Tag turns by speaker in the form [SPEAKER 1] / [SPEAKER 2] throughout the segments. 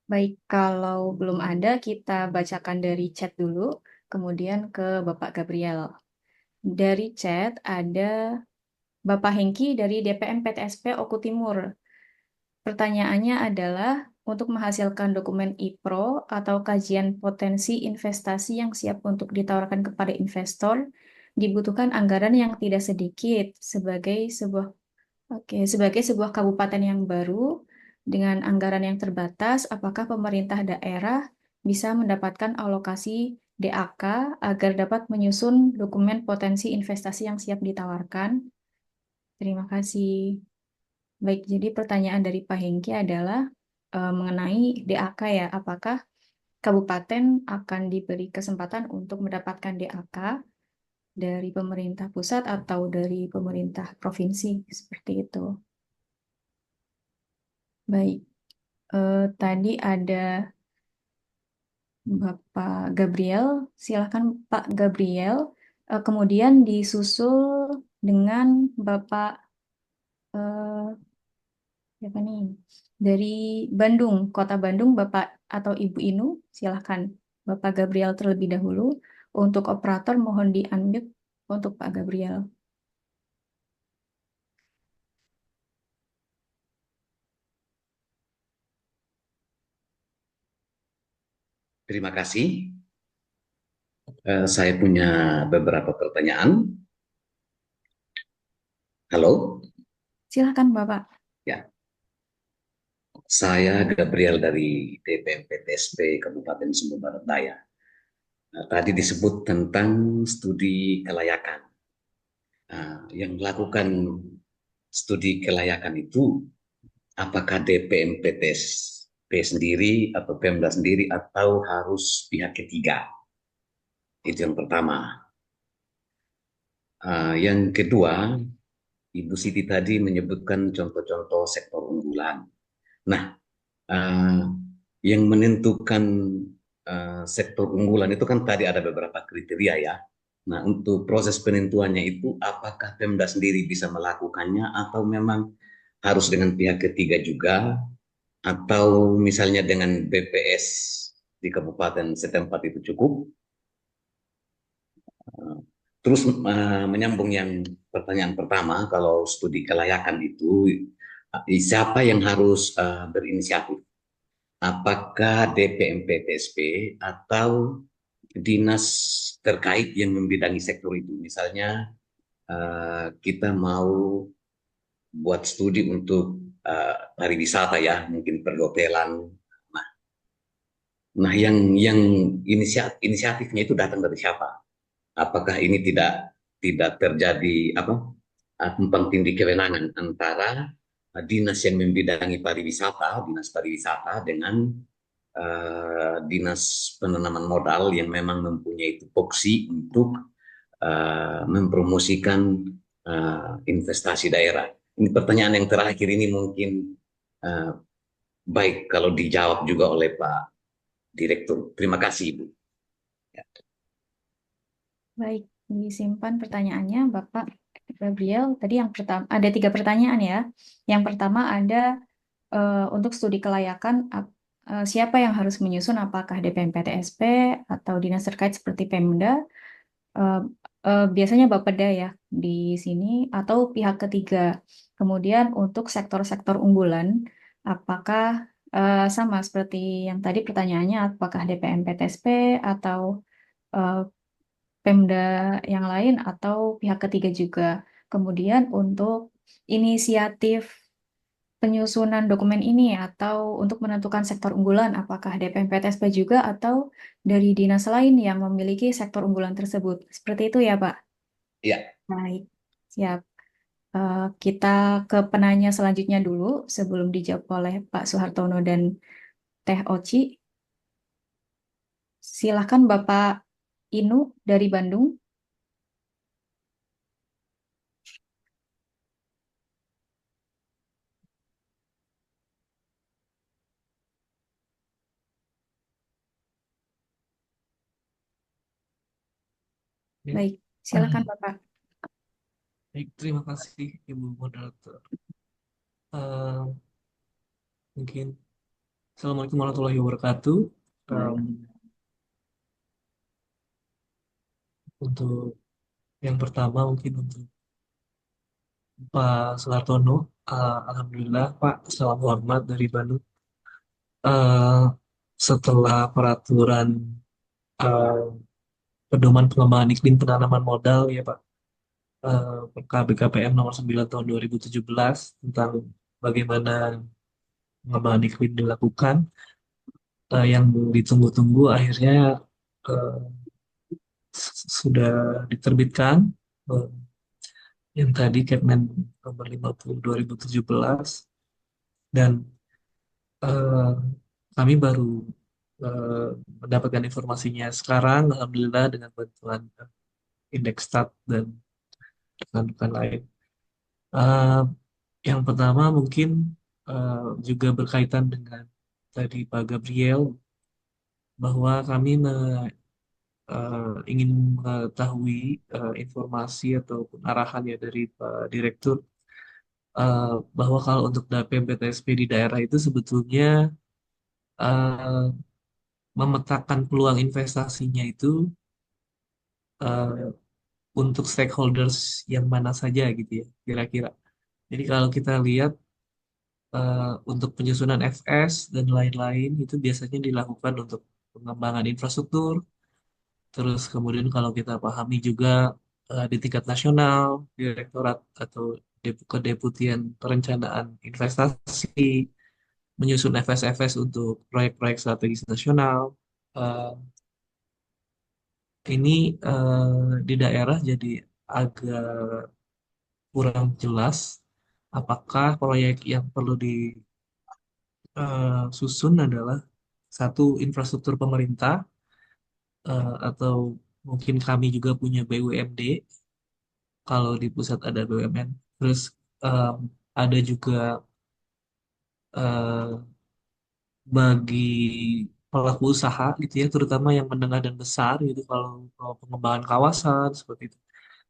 [SPEAKER 1] Baik, kalau belum ada, kita bacakan dari chat dulu, kemudian ke Bapak Gabriel. Dari chat ada Bapak Hengki dari DPM PTSP Oku Timur. Pertanyaannya adalah, untuk menghasilkan dokumen IPRO atau kajian potensi investasi yang siap untuk ditawarkan kepada investor, dibutuhkan anggaran yang tidak sedikit sebagai sebuah kabupaten yang baru dengan anggaran yang terbatas. Apakah pemerintah daerah bisa mendapatkan alokasi DAK agar dapat menyusun dokumen potensi investasi yang siap ditawarkan? Terima kasih. Baik, jadi pertanyaan dari Pak Hengki adalah mengenai DAK ya. Apakah kabupaten akan diberi kesempatan untuk mendapatkan DAK dari pemerintah pusat atau dari pemerintah provinsi? Seperti itu. Baik, tadi ada Bapak Gabriel. Silakan Pak Gabriel. Kemudian disusul dengan Bapak eh, siapa nih? Dari Bandung, Kota Bandung, Bapak atau Ibu Inu, silahkan. Bapak Gabriel terlebih dahulu. Untuk operator mohon di-unmute untuk Pak Gabriel.
[SPEAKER 2] Terima kasih. Saya punya beberapa pertanyaan. Halo,
[SPEAKER 1] Silahkan Bapak.
[SPEAKER 2] ya. Saya Gabriel dari DPMPTSP Kabupaten Sumber Barat Daya. Tadi disebut tentang studi kelayakan. Yang melakukan studi kelayakan itu apakah DPMPTSP sendiri atau Pemda sendiri atau harus pihak ketiga? Itu yang pertama. Yang kedua, Ibu Siti tadi menyebutkan contoh-contoh sektor unggulan. Nah, uh, yang menentukan sektor unggulan itu kan tadi ada beberapa kriteria ya. Nah, untuk proses penentuannya itu apakah Pemda sendiri bisa melakukannya atau memang harus dengan pihak ketiga juga atau misalnya dengan BPS di kabupaten setempat itu cukup? Uh, Terus menyambung yang pertanyaan pertama, kalau studi kelayakan itu siapa yang harus berinisiatif? Apakah DPMPTSP atau dinas terkait yang membidangi sektor itu? Misalnya kita mau buat studi untuk pariwisata ya, mungkin perhotelan. Nah, nah yang inisiatifnya itu datang dari siapa? Apakah ini tidak terjadi apa tumpang tindih kewenangan antara dinas yang membidangi pariwisata, dinas pariwisata dengan dinas penanaman modal yang memang mempunyai tupoksi untuk mempromosikan investasi daerah. Ini pertanyaan yang terakhir ini mungkin uh, baik kalau dijawab juga oleh Pak Direktur. Terima kasih Ibu. Ya.
[SPEAKER 1] Baik, disimpan pertanyaannya Bapak Gabriel. Tadi yang pertama, ada 3 pertanyaan ya. Yang pertama ada untuk studi kelayakan, siapa yang harus menyusun, apakah DPMPTSP atau dinas terkait seperti Pemda, eh, biasanya Bapeda ya di sini, atau pihak ketiga. Kemudian untuk sektor-sektor unggulan, apakah sama seperti yang tadi pertanyaannya, apakah DPMPTSP atau eh, Pemda yang lain atau pihak ketiga juga. Kemudian untuk inisiatif penyusunan dokumen ini atau untuk menentukan sektor unggulan, apakah DPMPTSP juga atau dari dinas lain yang memiliki sektor unggulan tersebut. Seperti itu ya, Pak.
[SPEAKER 2] Ya,
[SPEAKER 1] Baik, siap. Kita ke penanya selanjutnya dulu sebelum dijawab oleh Pak Soehartono dan Teh Oci. Silakan Bapak Inu dari Bandung.
[SPEAKER 3] Ya.
[SPEAKER 1] Baik, silakan Bapak.
[SPEAKER 3] Baik, terima kasih Ibu Moderator. Eh, Mungkin Assalamualaikum warahmatullahi wabarakatuh. Em, untuk yang pertama mungkin untuk Pak Sulartono, Alhamdulillah Pak, salam hormat dari Bandung. Eh, Setelah peraturan eh, pedoman pengembangan iklim penanaman modal ya Pak, KBKPM nomor 9 tahun 2017 tentang bagaimana pengembangan iklim dilakukan, yang ditunggu-tunggu akhirnya eh, sudah diterbitkan. Eh, yang tadi Kepmen nomor 50 2017, dan eh, kami baru eh, mendapatkan informasinya sekarang, alhamdulillah, dengan bantuan Indekstat dan rekan-rekan lain. Eh, yang pertama mungkin juga berkaitan dengan tadi Pak Gabriel, bahwa kami ingin mengetahui informasi ataupun arahan ya dari Pak Direktur, eh, bahwa kalau untuk PMPTSP di daerah itu sebetulnya eh, memetakan peluang investasinya itu eh, untuk stakeholders yang mana saja gitu ya kira-kira. Jadi kalau kita lihat untuk penyusunan FS dan lain-lain itu biasanya dilakukan untuk pengembangan infrastruktur. Terus kemudian kalau kita pahami juga di tingkat nasional, Direktorat atau Kedeputian Perencanaan Investasi menyusun FS-FS untuk proyek-proyek strategis nasional. Eh, ini di daerah jadi agak kurang jelas apakah proyek yang perlu disusun adalah satu infrastruktur pemerintah, atau mungkin kami juga punya BUMD kalau di pusat ada BUMN. Terus em, ada juga eh, bagi pelaku usaha gitu ya, terutama yang menengah dan besar gitu kalau pengembangan kawasan seperti itu.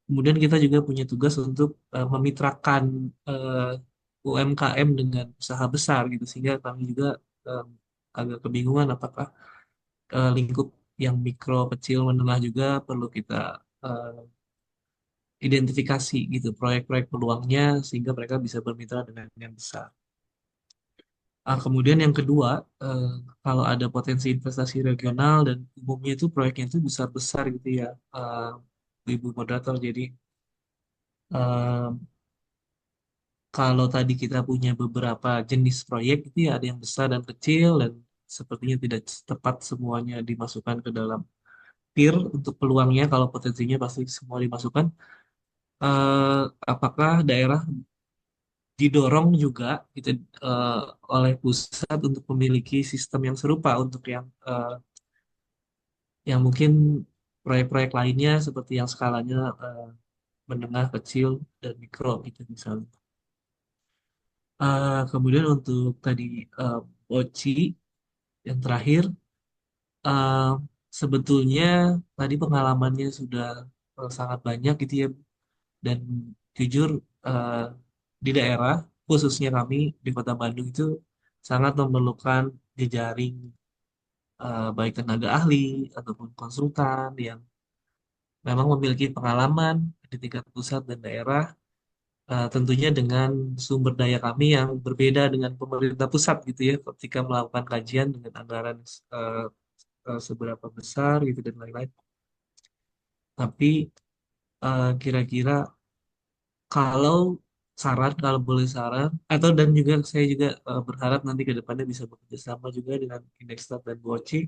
[SPEAKER 3] Kemudian kita juga punya tugas untuk memitrakan eh, UMKM dengan usaha besar gitu, sehingga kami juga em, agak kebingungan apakah lingkup yang mikro, kecil, menengah juga perlu kita eh, identifikasi gitu proyek-proyek peluangnya sehingga mereka bisa bermitra dengan yang besar. Kemudian yang kedua, eh, kalau ada potensi investasi regional dan umumnya itu proyeknya itu besar-besar gitu ya, eh, Ibu Moderator. Jadi eh, kalau tadi kita punya beberapa jenis proyek itu ya ada yang besar dan kecil, dan sepertinya tidak tepat semuanya dimasukkan ke dalam peer untuk peluangnya. Kalau potensinya pasti semua dimasukkan. Eh, Apakah daerah didorong juga gitu eh, oleh pusat untuk memiliki sistem yang serupa untuk yang mungkin proyek-proyek lainnya seperti yang skalanya menengah, kecil, dan mikro gitu misalnya. Kemudian untuk tadi eh, Oci yang terakhir, eh, sebetulnya tadi pengalamannya sudah sangat banyak gitu ya, dan jujur eh, di daerah khususnya kami di Kota Bandung itu sangat memerlukan jejaring baik tenaga ahli ataupun konsultan yang memang memiliki pengalaman di tingkat pusat dan daerah, tentunya dengan sumber daya kami yang berbeda dengan pemerintah pusat gitu ya, ketika melakukan kajian dengan anggaran eh, seberapa besar gitu dan lain-lain. Tapi kira-kira kalau kalau boleh saran, atau dan juga saya juga berharap nanti ke depannya bisa bekerja sama juga dengan Indekstat dan Boci.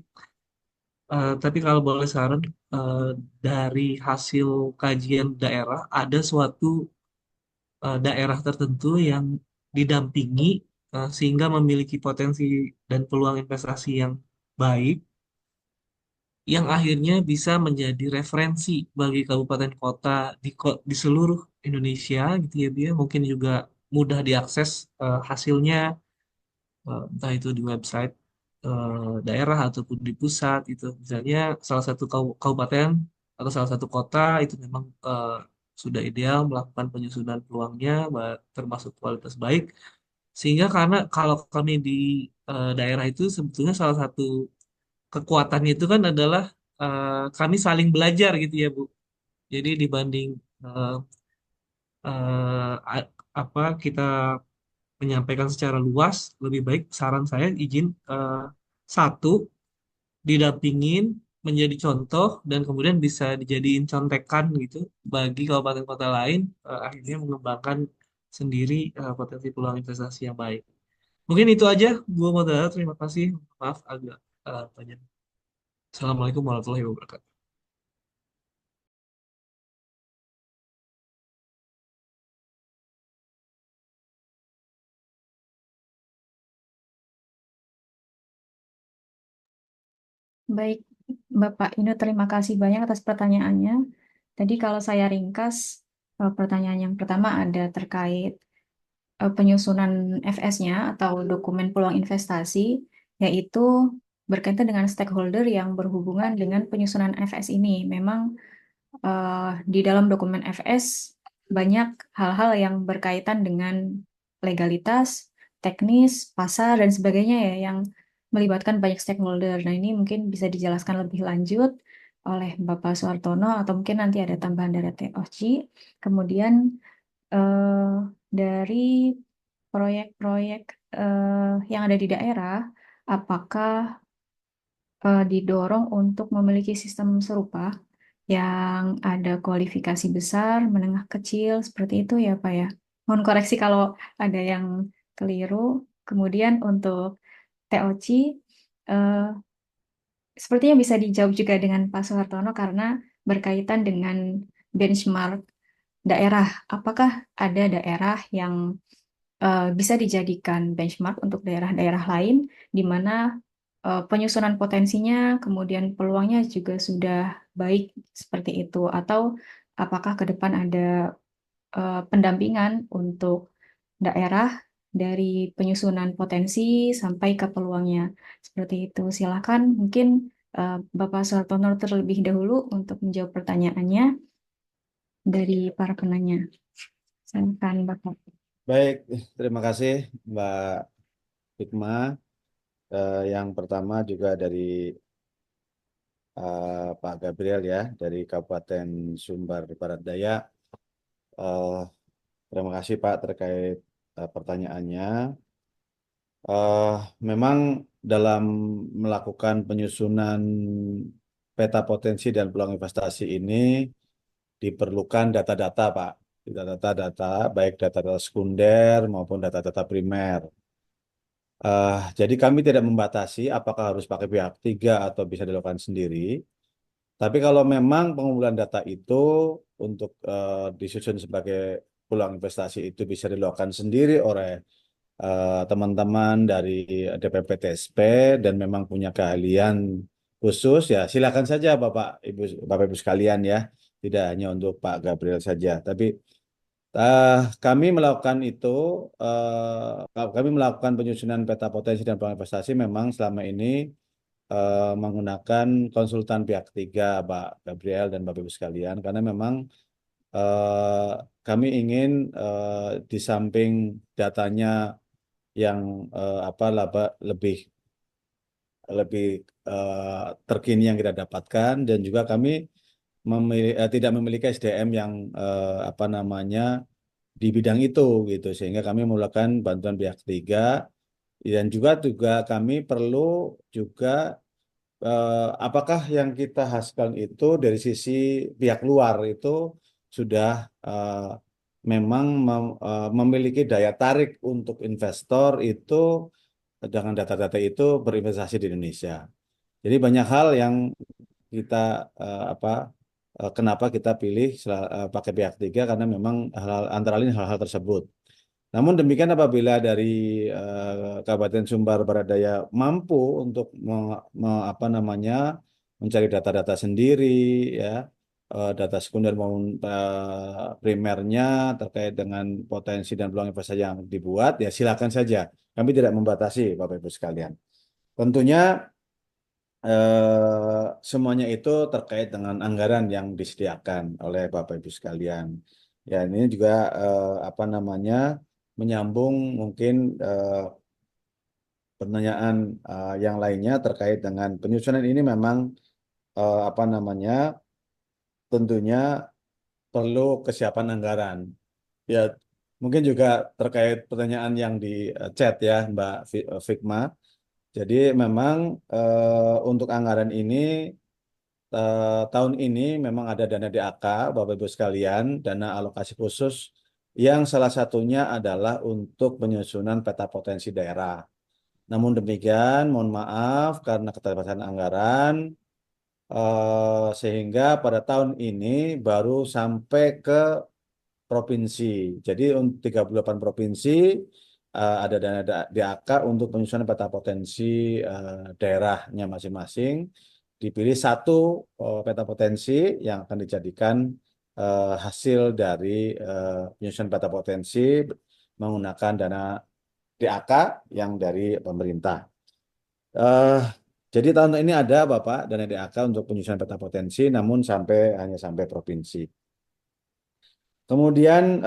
[SPEAKER 3] Tapi kalau boleh saran, eh, dari hasil kajian daerah, ada suatu daerah tertentu yang didampingi sehingga memiliki potensi dan peluang investasi yang baik, yang akhirnya bisa menjadi referensi bagi kabupaten kota di seluruh Indonesia gitu ya, Bia. Mungkin juga mudah diakses hasilnya, entah itu di website daerah ataupun di pusat itu. Misalnya salah satu kabupaten atau salah satu kota itu memang sudah ideal melakukan penyusunan peluangnya termasuk kualitas baik, Sehingga karena kalau kami di daerah itu sebetulnya salah satu kekuatannya itu kan adalah kami saling belajar gitu ya Bu. Jadi dibanding eh, a- apa kita menyampaikan secara luas, lebih baik saran saya izin satu didampingin menjadi contoh dan kemudian bisa dijadiin contekan gitu bagi kabupaten kota lain akhirnya mengembangkan sendiri potensi peluang investasi yang baik. Mungkin itu aja Bu Moderator, terima kasih. Maaf agak banyak. Assalamualaikum warahmatullahi wabarakatuh.
[SPEAKER 1] Baik, Bapak Inu, terima kasih banyak atas pertanyaannya. Tadi kalau saya ringkas, pertanyaan yang pertama ada terkait penyusunan FS-nya atau dokumen peluang investasi, yaitu berkaitan dengan stakeholder yang berhubungan dengan penyusunan FS ini. Memang di dalam dokumen FS banyak hal-hal yang berkaitan dengan legalitas, teknis, pasar, dan sebagainya ya, yang melibatkan banyak stakeholder. Nah, ini mungkin bisa dijelaskan lebih lanjut oleh Bapak Suartono, atau mungkin nanti ada tambahan dari Teh Oci. Kemudian eh, dari proyek-proyek yang ada di daerah, apakah didorong untuk memiliki sistem serupa yang ada kualifikasi besar, menengah, kecil, seperti itu ya Pak ya. Mohon koreksi kalau ada yang keliru. Kemudian untuk TOC, eh, sepertinya bisa dijawab juga dengan Pak Soehartono karena berkaitan dengan benchmark daerah. Apakah ada daerah yang bisa dijadikan benchmark untuk daerah-daerah lain di mana penyusunan potensinya, kemudian peluangnya juga sudah baik seperti itu, atau apakah ke depan ada pendampingan untuk daerah dari penyusunan potensi sampai ke peluangnya seperti itu. Silakan mungkin Bapak Suhartono terlebih dahulu untuk menjawab pertanyaannya dari para penanya. Silakan Bapak.
[SPEAKER 4] Baik, terima kasih Mbak Hikmah. Yang pertama juga dari Pak Gabriel ya, dari Kabupaten Sumbar Barat Daya. Eh, Terima kasih Pak terkait pertanyaannya. Eh, Memang dalam melakukan penyusunan peta potensi dan peluang investasi ini diperlukan data-data Pak. Data-data, baik data-data sekunder maupun data-data primer. Jadi kami tidak membatasi apakah harus pakai pihak ketiga atau bisa dilakukan sendiri. Tapi kalau memang pengumpulan data itu untuk disusun sebagai peluang investasi itu bisa dilakukan sendiri oleh teman-teman dari DPPTSP dan memang punya keahlian khusus, ya silakan saja Bapak Ibu sekalian ya. Tidak hanya untuk Pak Gabriel saja, tapi kami melakukan itu, kami melakukan penyusunan peta potensi dan peluang investasi memang selama ini menggunakan konsultan pihak ketiga, Pak Gabriel dan Bapak Ibu sekalian, karena memang eh, kami ingin di samping datanya yang lebih lebih terkini yang kita dapatkan, dan juga kami tidak memiliki SDM yang apa namanya di bidang itu gitu, sehingga kami melakukan bantuan pihak ketiga, dan juga kami perlu juga apakah yang kita hasilkan itu dari sisi pihak luar itu sudah memang memiliki daya tarik untuk investor itu dengan data-data itu berinvestasi di Indonesia. Jadi banyak hal yang kita kenapa kita pilih pakai pihak ketiga, karena memang antara lain hal-hal tersebut. Namun demikian, apabila dari Kabupaten Sumbar Barat Daya mampu untuk mencari data-data sendiri, ya data sekunder maupun primernya terkait dengan potensi dan peluang investasi yang dibuat, ya silakan saja. Kami tidak membatasi, Bapak Ibu sekalian. Tentunya semuanya itu terkait dengan anggaran yang disediakan oleh Bapak Ibu sekalian. Ya, ini juga apa namanya menyambung mungkin pertanyaan yang lainnya terkait dengan penyusunan ini memang apa namanya tentunya perlu kesiapan anggaran. Ya, mungkin juga terkait pertanyaan yang di chat ya, Mbak Fikma. Jadi memang untuk anggaran ini tahun ini memang ada dana DAK, Bapak Ibu sekalian, dana alokasi khusus yang salah satunya adalah untuk penyusunan peta potensi daerah. Namun demikian, mohon maaf karena keterbatasan anggaran, sehingga pada tahun ini baru sampai ke provinsi. Jadi untuk 38 provinsi ada dana DAK untuk penyusunan peta potensi daerahnya masing-masing. Dipilih satu peta potensi yang akan dijadikan hasil dari penyusunan peta potensi menggunakan dana DAK yang dari pemerintah. Eh, jadi tahun ini ada Bapak dana DAK untuk penyusunan peta potensi, namun hanya sampai provinsi. Kemudian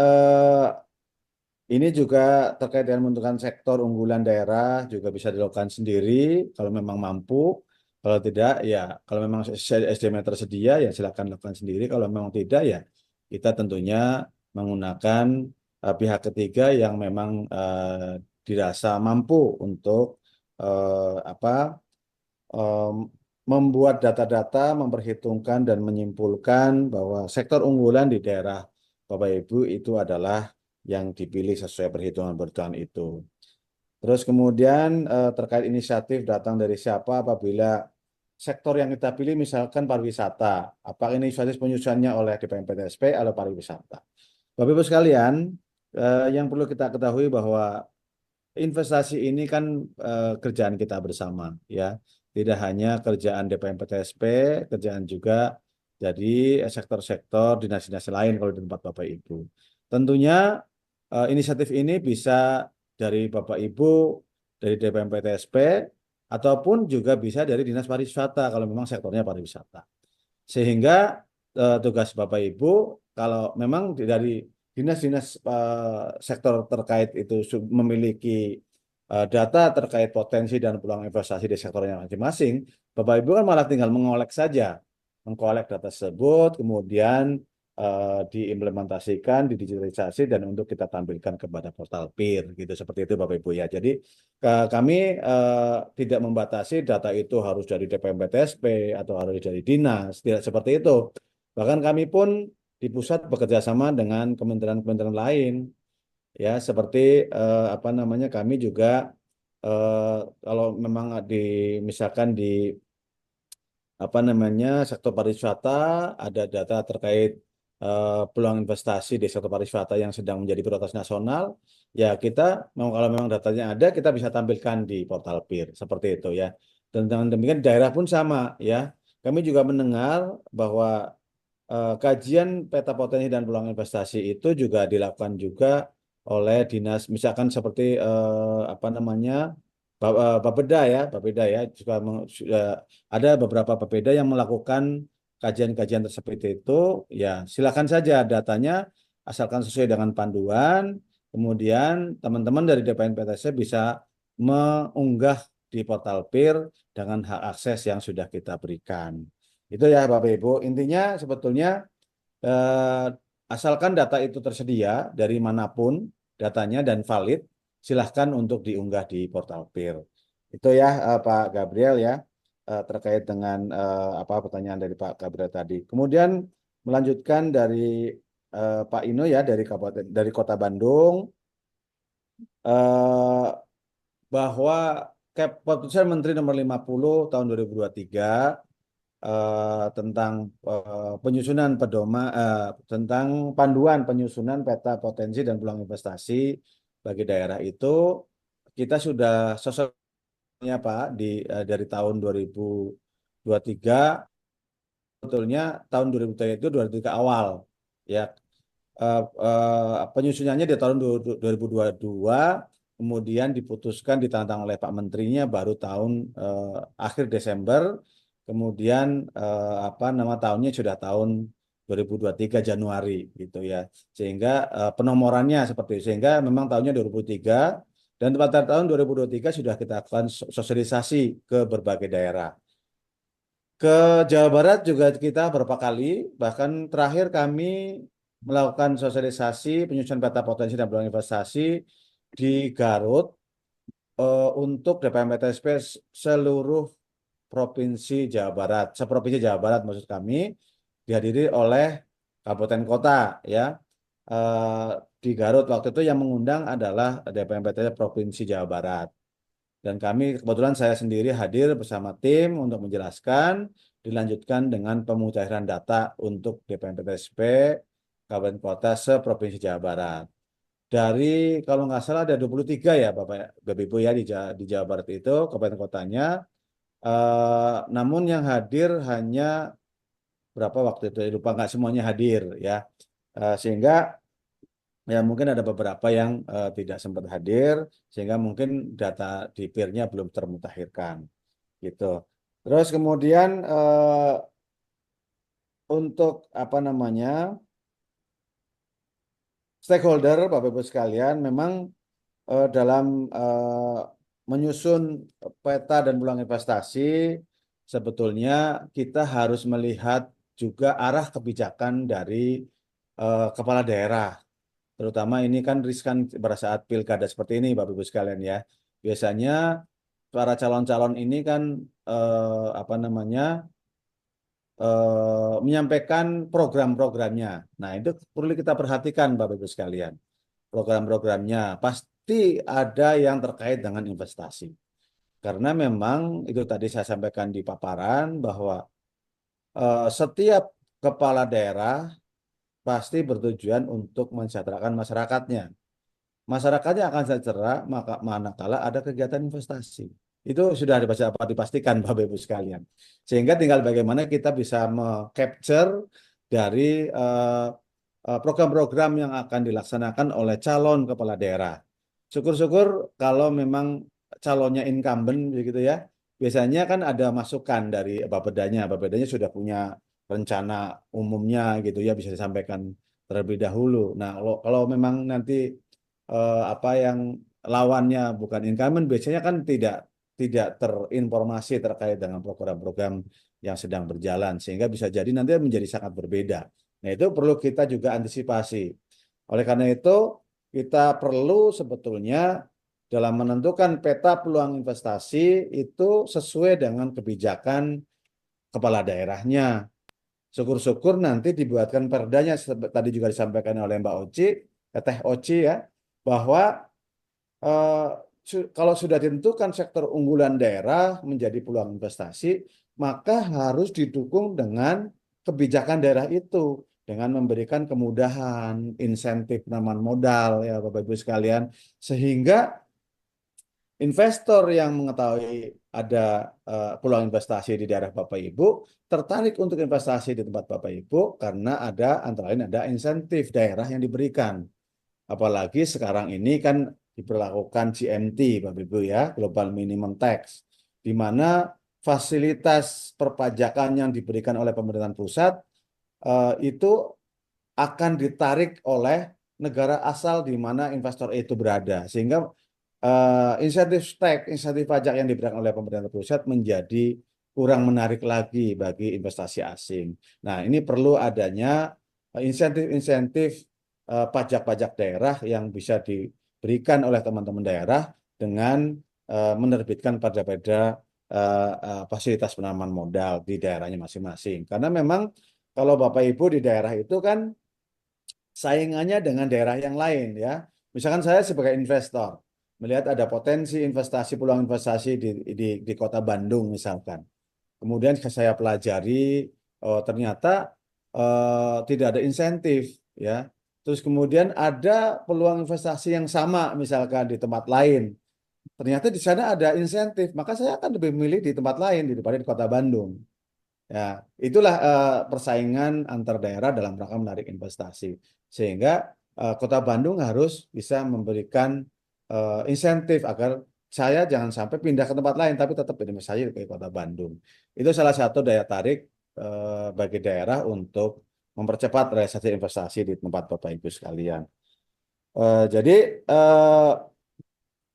[SPEAKER 4] ini juga terkait dengan menentukan sektor unggulan daerah juga bisa dilakukan sendiri kalau memang mampu. Kalau tidak, ya kalau memang SDM tersedia ya silakan lakukan sendiri. Kalau memang tidak, ya kita tentunya menggunakan pihak ketiga yang memang dirasa mampu untuk apa membuat data-data, memperhitungkan dan menyimpulkan bahwa sektor unggulan di daerah Bapak Ibu itu adalah yang dipilih sesuai perhitungan-perhitungan itu. Terus kemudian terkait inisiatif datang dari siapa apabila sektor yang kita pilih misalkan pariwisata, apakah inisiatif penyusunannya oleh DPMPTSP atau pariwisata? Bapak Ibu sekalian, yang perlu kita ketahui bahwa investasi ini kan kerjaan kita bersama, ya. Tidak hanya kerjaan DPMPTSP, kerjaan juga jadi sektor-sektor dinas-dinas lain kalau di tempat Bapak Ibu. Tentunya inisiatif ini bisa dari Bapak Ibu, dari DPMPTSP, ataupun juga bisa dari Dinas Pariwisata kalau memang sektornya pariwisata. Sehingga tugas Bapak Ibu kalau memang dari dinas-dinas sektor terkait itu memiliki data terkait potensi dan peluang investasi di sektornya masing-masing, Bapak Ibu kan malah tinggal mengolek saja, mengkolek data tersebut, kemudian diimplementasikan, didigitalisasi dan untuk kita tampilkan kepada portal PIR gitu seperti itu Bapak Ibu ya. Jadi kami tidak membatasi data itu harus dari DPMPTSP atau harus dari dinas, tidak seperti itu. Bahkan kami pun di pusat bekerja sama dengan kementerian-kementerian lain ya seperti apa namanya kami juga kalau memang misalkan di apa namanya sektor pariwisata ada data terkait peluang investasi di sektor pariwisata yang sedang menjadi prioritas nasional, ya kita kalau memang datanya ada kita bisa tampilkan di portal PIR seperti itu ya. Dan dengan demikian daerah pun sama ya. Kami juga mendengar bahwa kajian peta potensi dan peluang investasi itu juga dilakukan juga oleh dinas, misalkan seperti apa namanya Bapeda ya, Bapeda ya juga ada beberapa Bapeda yang melakukan kajian-kajian seperti itu. Ya silakan saja datanya asalkan sesuai dengan panduan. Kemudian teman-teman dari DPNPTC bisa mengunggah di portal PIR dengan hak akses yang sudah kita berikan. Itu ya Bapak Ibu. Intinya sebetulnya eh, asalkan data itu tersedia dari manapun datanya dan valid, silahkan untuk diunggah di portal PIR. Itu ya Pak Gabriel ya terkait dengan apa pertanyaan dari Pak Gabriel tadi. Kemudian melanjutkan dari Pak Ino ya dari Kota Bandung eh, bahwa Keputusan Menteri Nomor 50 tahun 2023 tentang penyusunan tentang panduan penyusunan peta potensi dan peluang investasi bagi daerah itu kita sudah sosoknya Pak dari tahun 2023 sebetulnya tahun 2023 itu 2023 awal ya penyusunannya di tahun 2022 kemudian diputuskan ditandatangani oleh Pak Menterinya baru tahun akhir Desember. Kemudian apa nama tahunnya sudah tahun 2023 Januari gitu ya. Sehingga penomorannya seperti itu. Sehingga memang tahunnya 2023 dan pada tahun 2023 sudah kita lakukan sosialisasi ke berbagai daerah. Ke Jawa Barat juga kita beberapa kali, bahkan terakhir kami melakukan sosialisasi penyusunan peta potensi dan peluang investasi di Garut untuk DPM-PTSP seluruh Provinsi Jawa Barat, seprovinsi Jawa Barat maksud kami, dihadiri oleh kabupaten kota ya. Eh, di Garut waktu itu yang mengundang adalah DPM-PTSP Provinsi Jawa Barat. Dan kami kebetulan saya sendiri hadir bersama tim untuk menjelaskan, dilanjutkan dengan pemutahiran data untuk DPM-PTSP kabupaten kota seprovinsi Jawa Barat. Dari kalau nggak salah ada 23 ya Bapak Ibu ya di Jawa Barat itu kabupaten kotanya. Namun yang hadir hanya berapa waktu itu lupa, nggak semuanya hadir ya. Sehingga ya mungkin ada beberapa yang tidak sempat hadir sehingga mungkin data di peer-nya belum termutakhirkan gitu. Terus kemudian untuk apa namanya stakeholder Bapak Ibu sekalian memang dalam menyusun peta dan peluang investasi sebetulnya kita harus melihat juga arah kebijakan dari kepala daerah. Terutama ini kan riskan pada saat pilkada seperti ini, Bapak Ibu sekalian ya. Biasanya para calon-calon ini kan apa namanya menyampaikan program-programnya. Nah, itu perlu kita perhatikan, Bapak Ibu sekalian. Program-programnya pasti ada yang terkait dengan investasi. Karena memang itu tadi saya sampaikan di paparan bahwa setiap kepala daerah pasti bertujuan untuk mensejahterakan masyarakatnya. Masyarakatnya akan sejahtera maka manakala ada kegiatan investasi. Itu sudah dapat dipastikan Bapak Ibu sekalian. Sehingga tinggal bagaimana kita bisa capture dari program-program yang akan dilaksanakan oleh calon kepala daerah. Syukur-syukur kalau memang calonnya incumbent begitu ya. Biasanya kan ada masukan dari Bapedanya. Bapedanya sudah punya rencana umumnya gitu ya bisa disampaikan terlebih dahulu. Nah, kalau memang nanti apa yang lawannya bukan incumbent biasanya kan tidak terinformasi terkait dengan program-program yang sedang berjalan sehingga bisa jadi nanti menjadi sangat berbeda. Nah, itu perlu kita juga antisipasi. Oleh karena itu, kita perlu sebetulnya dalam menentukan peta peluang investasi itu sesuai dengan kebijakan kepala daerahnya. Syukur-syukur nanti dibuatkan perdanya tadi juga disampaikan oleh Mbak Oci, Teh Oci ya, bahwa eh, kalau sudah ditentukan sektor unggulan daerah menjadi peluang investasi, maka harus didukung dengan kebijakan daerah itu dengan memberikan kemudahan, insentif penanaman modal ya Bapak Ibu sekalian, sehingga investor yang mengetahui ada peluang investasi di daerah Bapak Ibu tertarik untuk investasi di tempat Bapak Ibu karena ada antara lain ada insentif daerah yang diberikan. Apalagi sekarang ini kan diberlakukan GMT Bapak Ibu ya, Global Minimum Tax, di mana fasilitas perpajakan yang diberikan oleh pemerintahan pusat itu akan ditarik oleh negara asal di mana investor itu berada. Sehingga insentif tax, insentif pajak yang diberikan oleh pemerintah pusat menjadi kurang menarik lagi bagi investasi asing. Nah, ini perlu adanya insentif-insentif pajak-pajak daerah yang bisa diberikan oleh teman-teman daerah dengan menerbitkan perda-perda fasilitas penanaman modal di daerahnya masing-masing. Karena memang kalau Bapak Ibu di daerah itu kan saingannya dengan daerah yang lain ya. Misalkan saya sebagai investor melihat ada potensi investasi peluang investasi di kota Bandung misalkan. Kemudian saya pelajari ternyata tidak ada insentif ya. Terus kemudian ada peluang investasi yang sama misalkan di tempat lain. Ternyata di sana ada insentif, maka saya akan lebih memilih di tempat lain daripada di kota Bandung. Ya, itulah persaingan antar daerah dalam rangka menarik investasi. Sehingga Kota Bandung harus bisa memberikan insentif agar saya jangan sampai pindah ke tempat lain, tapi tetap berinvestasi ke Kota Bandung. Itu salah satu daya tarik bagi daerah untuk mempercepat realisasi investasi di tempat Bapak Ibu sekalian. Jadi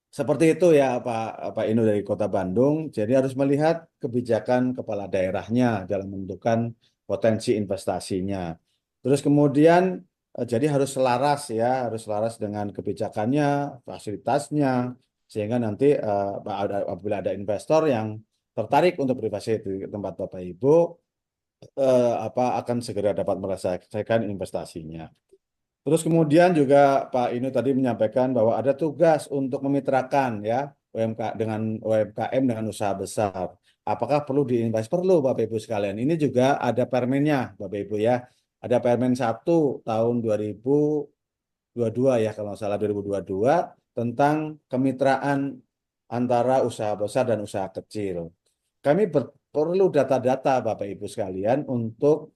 [SPEAKER 4] seperti itu ya Pak Inu dari Kota Bandung. Jadi harus melihat kebijakan kepala daerahnya dalam menentukan potensi investasinya. Terus kemudian jadi harus selaras ya, harus selaras dengan kebijakannya, fasilitasnya, sehingga nanti apabila ada investor yang tertarik untuk berinvestasi di tempat Bapak Ibu, akan segera dapat menyelesaikan investasinya. Terus kemudian juga Pak Inu tadi menyampaikan bahwa ada tugas untuk memitrakan ya dengan UMKM dengan usaha besar. Apakah perlu diinvest? Perlu Bapak Ibu sekalian. Ini juga ada permennya Bapak Ibu ya. Ada Permen 1 tahun 2022 ya kalau nggak salah 2022 tentang kemitraan antara usaha besar dan usaha kecil. Kami perlu data-data Bapak Ibu sekalian untuk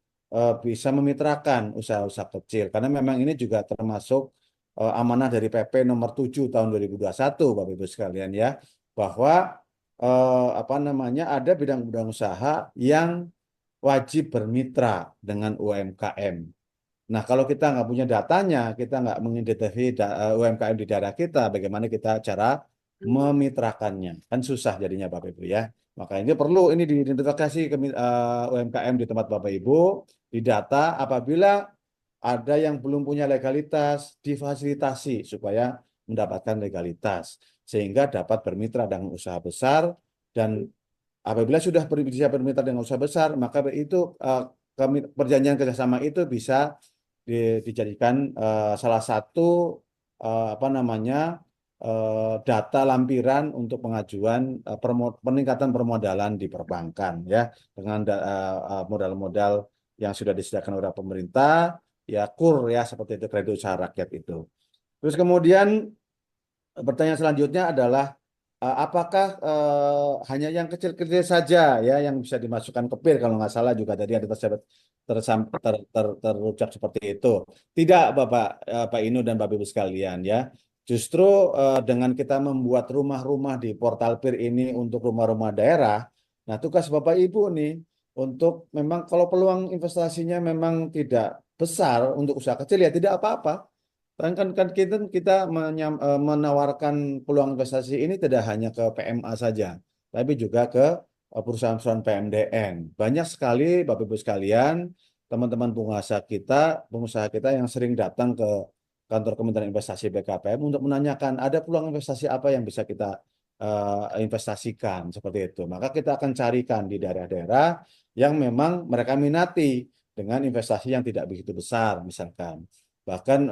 [SPEAKER 4] bisa memitrakan usaha-usaha kecil karena memang ini juga termasuk amanah dari PP nomor 7 tahun 2021 Bapak Ibu sekalian ya, bahwa ada bidang-bidang usaha yang wajib bermitra dengan UMKM. Nah, kalau kita nggak punya datanya, kita nggak mengidentifikasi UMKM di daerah kita, bagaimana kita cara memitrakannya? Kan susah jadinya Bapak Ibu ya. Maka ini perlu ini diidentifikasi ke UMKM di tempat Bapak Ibu, didata apabila ada yang belum punya legalitas, difasilitasi supaya mendapatkan legalitas, sehingga dapat bermitra dengan usaha besar, dan apabila sudah bisa bermitra dengan usaha besar, maka itu perjanjian kerjasama itu bisa dijadikan salah satu data lampiran untuk pengajuan peningkatan permodalan di perbankan ya, dengan modal-modal yang sudah disediakan oleh pemerintah ya, KUR ya, seperti itu, kredit usaha rakyat itu. Terus kemudian pertanyaan selanjutnya adalah apakah hanya yang kecil-kecil saja ya yang bisa dimasukkan ke PIR, kalau nggak salah juga tadi ada terucap seperti itu. Tidak Pak Inu dan Bapak Ibu sekalian ya. Justru dengan kita membuat rumah-rumah di portal PIR ini untuk rumah-rumah daerah, nah tugas Bapak Ibu nih untuk memang kalau peluang investasinya memang tidak besar untuk usaha kecil ya tidak apa-apa. Kan kita menawarkan peluang investasi ini tidak hanya ke PMA saja, tapi juga ke perusahaan-perusahaan PMDN. Banyak sekali Bapak Ibu sekalian, teman-teman pengusaha kita yang sering datang ke kantor Kementerian Investasi BKPM untuk menanyakan ada peluang investasi apa yang bisa kita investasikan seperti itu. Maka kita akan carikan di daerah-daerah yang memang mereka minati dengan investasi yang tidak begitu besar misalkan. Bahkan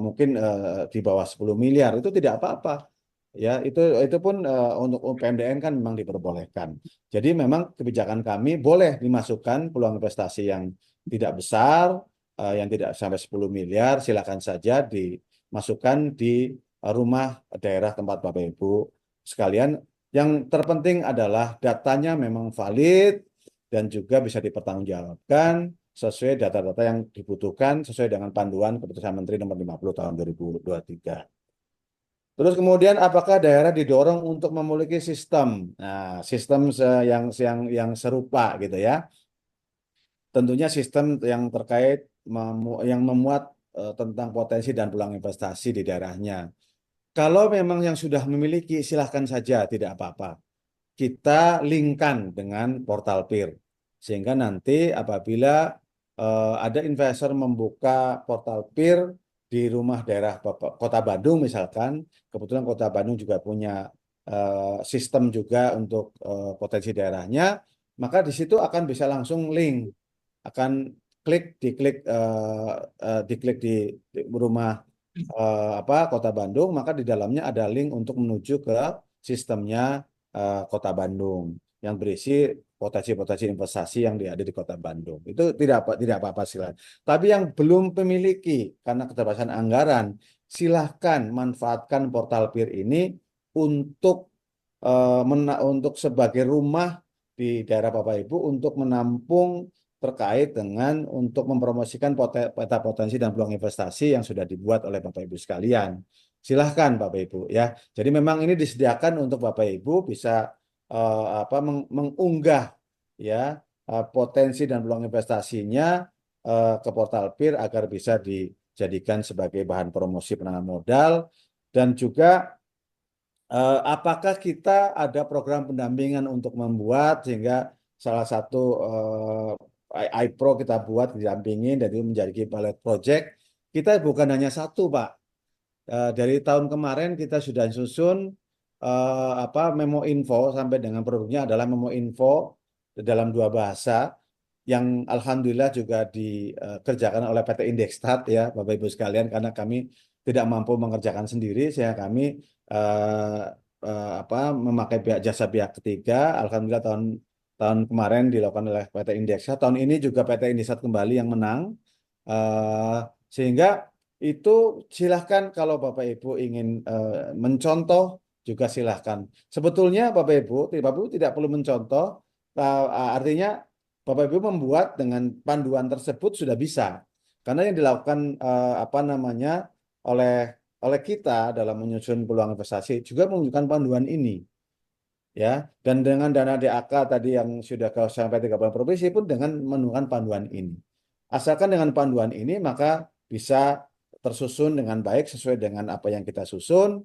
[SPEAKER 4] mungkin di bawah 10 miliar itu tidak apa-apa. Ya, itu pun untuk PMDN kan memang diperbolehkan. Jadi memang kebijakan kami boleh dimasukkan peluang investasi yang tidak besar, yang tidak sampai 10 miliar, silakan saja dimasukkan di rumah daerah tempat Bapak Ibu sekalian. Yang terpenting adalah datanya memang valid dan juga bisa dipertanggungjawabkan sesuai data-data yang dibutuhkan sesuai dengan panduan Keputusan Menteri Nomor 50 tahun 2023. Terus kemudian apakah daerah didorong untuk memiliki sistem, sistem yang serupa gitu ya? Tentunya sistem yang terkait yang memuat tentang potensi dan peluang investasi di daerahnya. Kalau memang yang sudah memiliki silahkan saja, tidak apa-apa. Kita linkkan dengan portal PIR sehingga nanti apabila ada investor membuka portal PIR di rumah daerah Kota Bandung misalkan, kebetulan Kota Bandung juga punya sistem juga untuk potensi daerahnya, maka di situ akan bisa langsung link, akan diklik di rumah Kota Bandung, maka di dalamnya ada link untuk menuju ke sistemnya Kota Bandung yang berisi potensi-potensi investasi yang ada di Kota Bandung. Itu tidak apa-apa silakan. Tapi yang belum memiliki karena keterbatasan anggaran, silahkan manfaatkan portal PIR ini untuk untuk sebagai rumah di daerah Bapak Ibu untuk menampung terkait dengan untuk mempromosikan peta potensi dan peluang investasi yang sudah dibuat oleh Bapak Ibu sekalian. Silahkan Bapak Ibu ya. Jadi memang ini disediakan untuk Bapak Ibu bisa mengunggah ya potensi dan peluang investasinya ke portal PIR agar bisa dijadikan sebagai bahan promosi penanaman modal, dan juga apakah kita ada program pendampingan untuk membuat, sehingga salah satu iPro kita buat didampingin dan itu menjadi pilot project. Kita bukan hanya satu, Pak. Dari tahun kemarin kita sudah susun memo info, sampai dengan produknya adalah memo info dalam 2 bahasa yang alhamdulillah juga dikerjakan oleh PT Indekstat ya Bapak Ibu sekalian, karena kami tidak mampu mengerjakan sendiri, sehingga kami eh, memakai jasa pihak ketiga. Alhamdulillah tahun kemarin dilakukan oleh PT Indekstat, tahun ini juga PT Indekstat kembali yang menang. Sehingga itu silahkan kalau Bapak Ibu ingin mencontoh juga silahkan. Sebetulnya Bapak Ibu tidak perlu mencontoh, artinya Bapak Ibu membuat dengan panduan tersebut sudah bisa. Karena yang dilakukan oleh kita dalam menyusun peluang investasi juga menunjukkan panduan ini. Ya, dan dengan dana DAK tadi yang sudah sampai 30 provinsi pun dengan menunjukkan panduan ini. Asalkan dengan panduan ini maka bisa tersusun dengan baik sesuai dengan apa yang kita susun,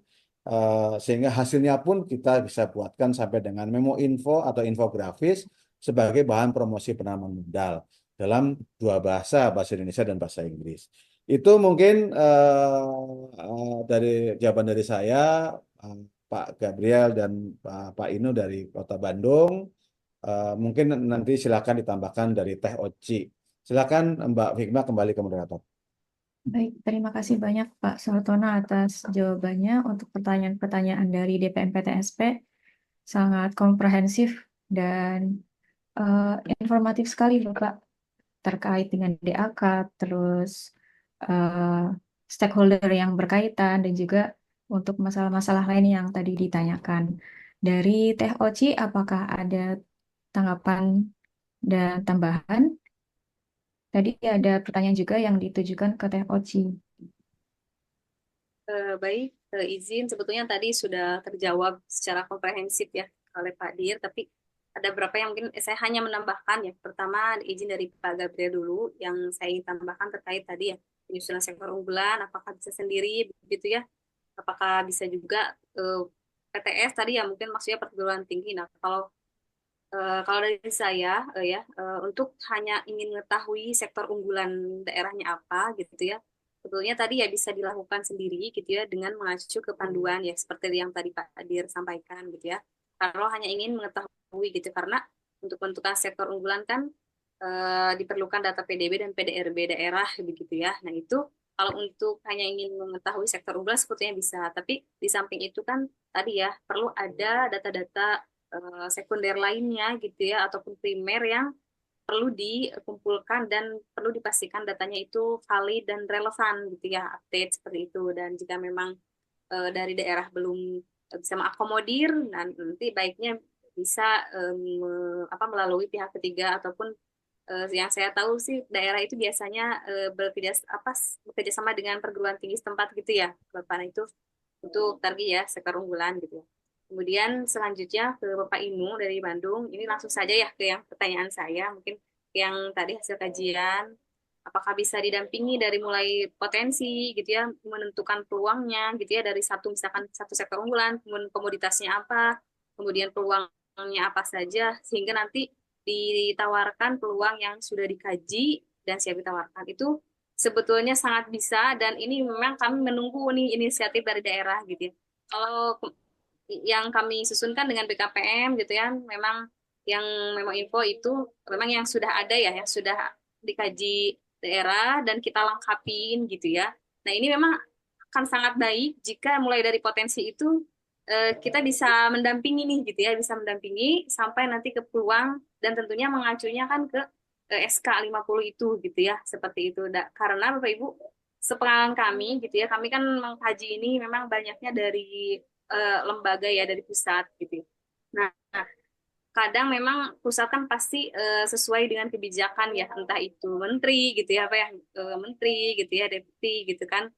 [SPEAKER 4] sehingga hasilnya pun kita bisa buatkan sampai dengan memo info atau infografis sebagai bahan promosi penanaman modal dalam 2 bahasa, bahasa Indonesia dan bahasa Inggris. Itu mungkin dari jawaban dari saya, Pak Gabriel dan Pak Ino dari Kota Bandung. Mungkin nanti silakan ditambahkan dari Teh Oci. Silakan Mbak Fikma kembali ke moderator.
[SPEAKER 1] Baik, terima kasih banyak Pak Sartono atas jawabannya untuk pertanyaan-pertanyaan dari DPMPTSP. Sangat komprehensif dan informatif sekali Bapak terkait dengan DAK, terus stakeholder yang berkaitan, dan juga untuk masalah-masalah lain yang tadi ditanyakan. Dari Teh Oci, apakah ada tanggapan dan tambahan? Tadi ada pertanyaan juga yang ditujukan ke Teh Oci.
[SPEAKER 5] Baik, izin sebetulnya tadi sudah terjawab secara komprehensif ya oleh Pak Dir, tapi ada beberapa yang mungkin saya hanya menambahkan ya. Pertama, izin dari Pak Gabriel dulu yang saya ingin tambahkan terkait tadi ya, penyusunan sektor unggulan, apakah bisa sendiri begitu ya? Apakah bisa juga PTS tadi ya, mungkin maksudnya perguruan tinggi. Nah, kalau dari saya untuk hanya ingin mengetahui sektor unggulan daerahnya apa gitu ya, sebetulnya tadi ya bisa dilakukan sendiri gitu ya dengan mengacu ke panduan ya seperti yang tadi Pak Adir sampaikan gitu ya. Kalau hanya ingin mengetahui gitu, karena untuk menentukan sektor unggulan kan diperlukan data PDB dan PDRB daerah begitu ya. Nah itu kalau untuk hanya ingin mengetahui sektor unggulan sebetulnya bisa, tapi di samping itu kan tadi ya perlu ada data-data sekunder lainnya gitu ya, ataupun primer yang perlu dikumpulkan dan perlu dipastikan datanya itu valid dan relevan gitu ya, update seperti itu. Dan jika memang dari daerah belum bisa mengakomodir, nanti baiknya bisa melalui pihak ketiga, ataupun yang saya tahu sih daerah itu biasanya bekerja sama dengan perguruan tinggi setempat gitu ya, Bapak. Itu untuk target ya sektor unggulan gitu ya. Kemudian selanjutnya ke Bapak Inu dari Bandung. Ini langsung saja ya ke yang pertanyaan saya, mungkin yang tadi hasil kajian, apakah bisa didampingi dari mulai potensi gitu ya, menentukan peluangnya gitu ya, dari misalkan satu sektor unggulan, kemudian komoditasnya apa, kemudian peluangnya apa saja, sehingga nanti ditawarkan peluang yang sudah dikaji dan siap ditawarkan. Itu sebetulnya sangat bisa, dan ini memang kami menunggu nih inisiatif dari daerah gitu ya. Kalau yang kami susunkan dengan BKPM gitu ya, memang yang memo info itu memang yang sudah ada ya, yang sudah dikaji daerah dan kita lengkapin gitu ya. Nah ini memang akan sangat baik jika mulai dari potensi itu kita bisa mendampingi nih gitu ya, bisa mendampingi sampai nanti ke peluang, dan tentunya mengacunya kan ke SK 50 itu gitu ya, seperti itu. Karena Bapak Ibu, sepengalaman kami gitu ya, kami kan mengkaji ini memang banyaknya dari lembaga ya, dari pusat gitu. Nah, kadang memang pusat kan pasti sesuai dengan kebijakan ya, entah itu menteri gitu ya, menteri gitu ya, deputi gitu kan,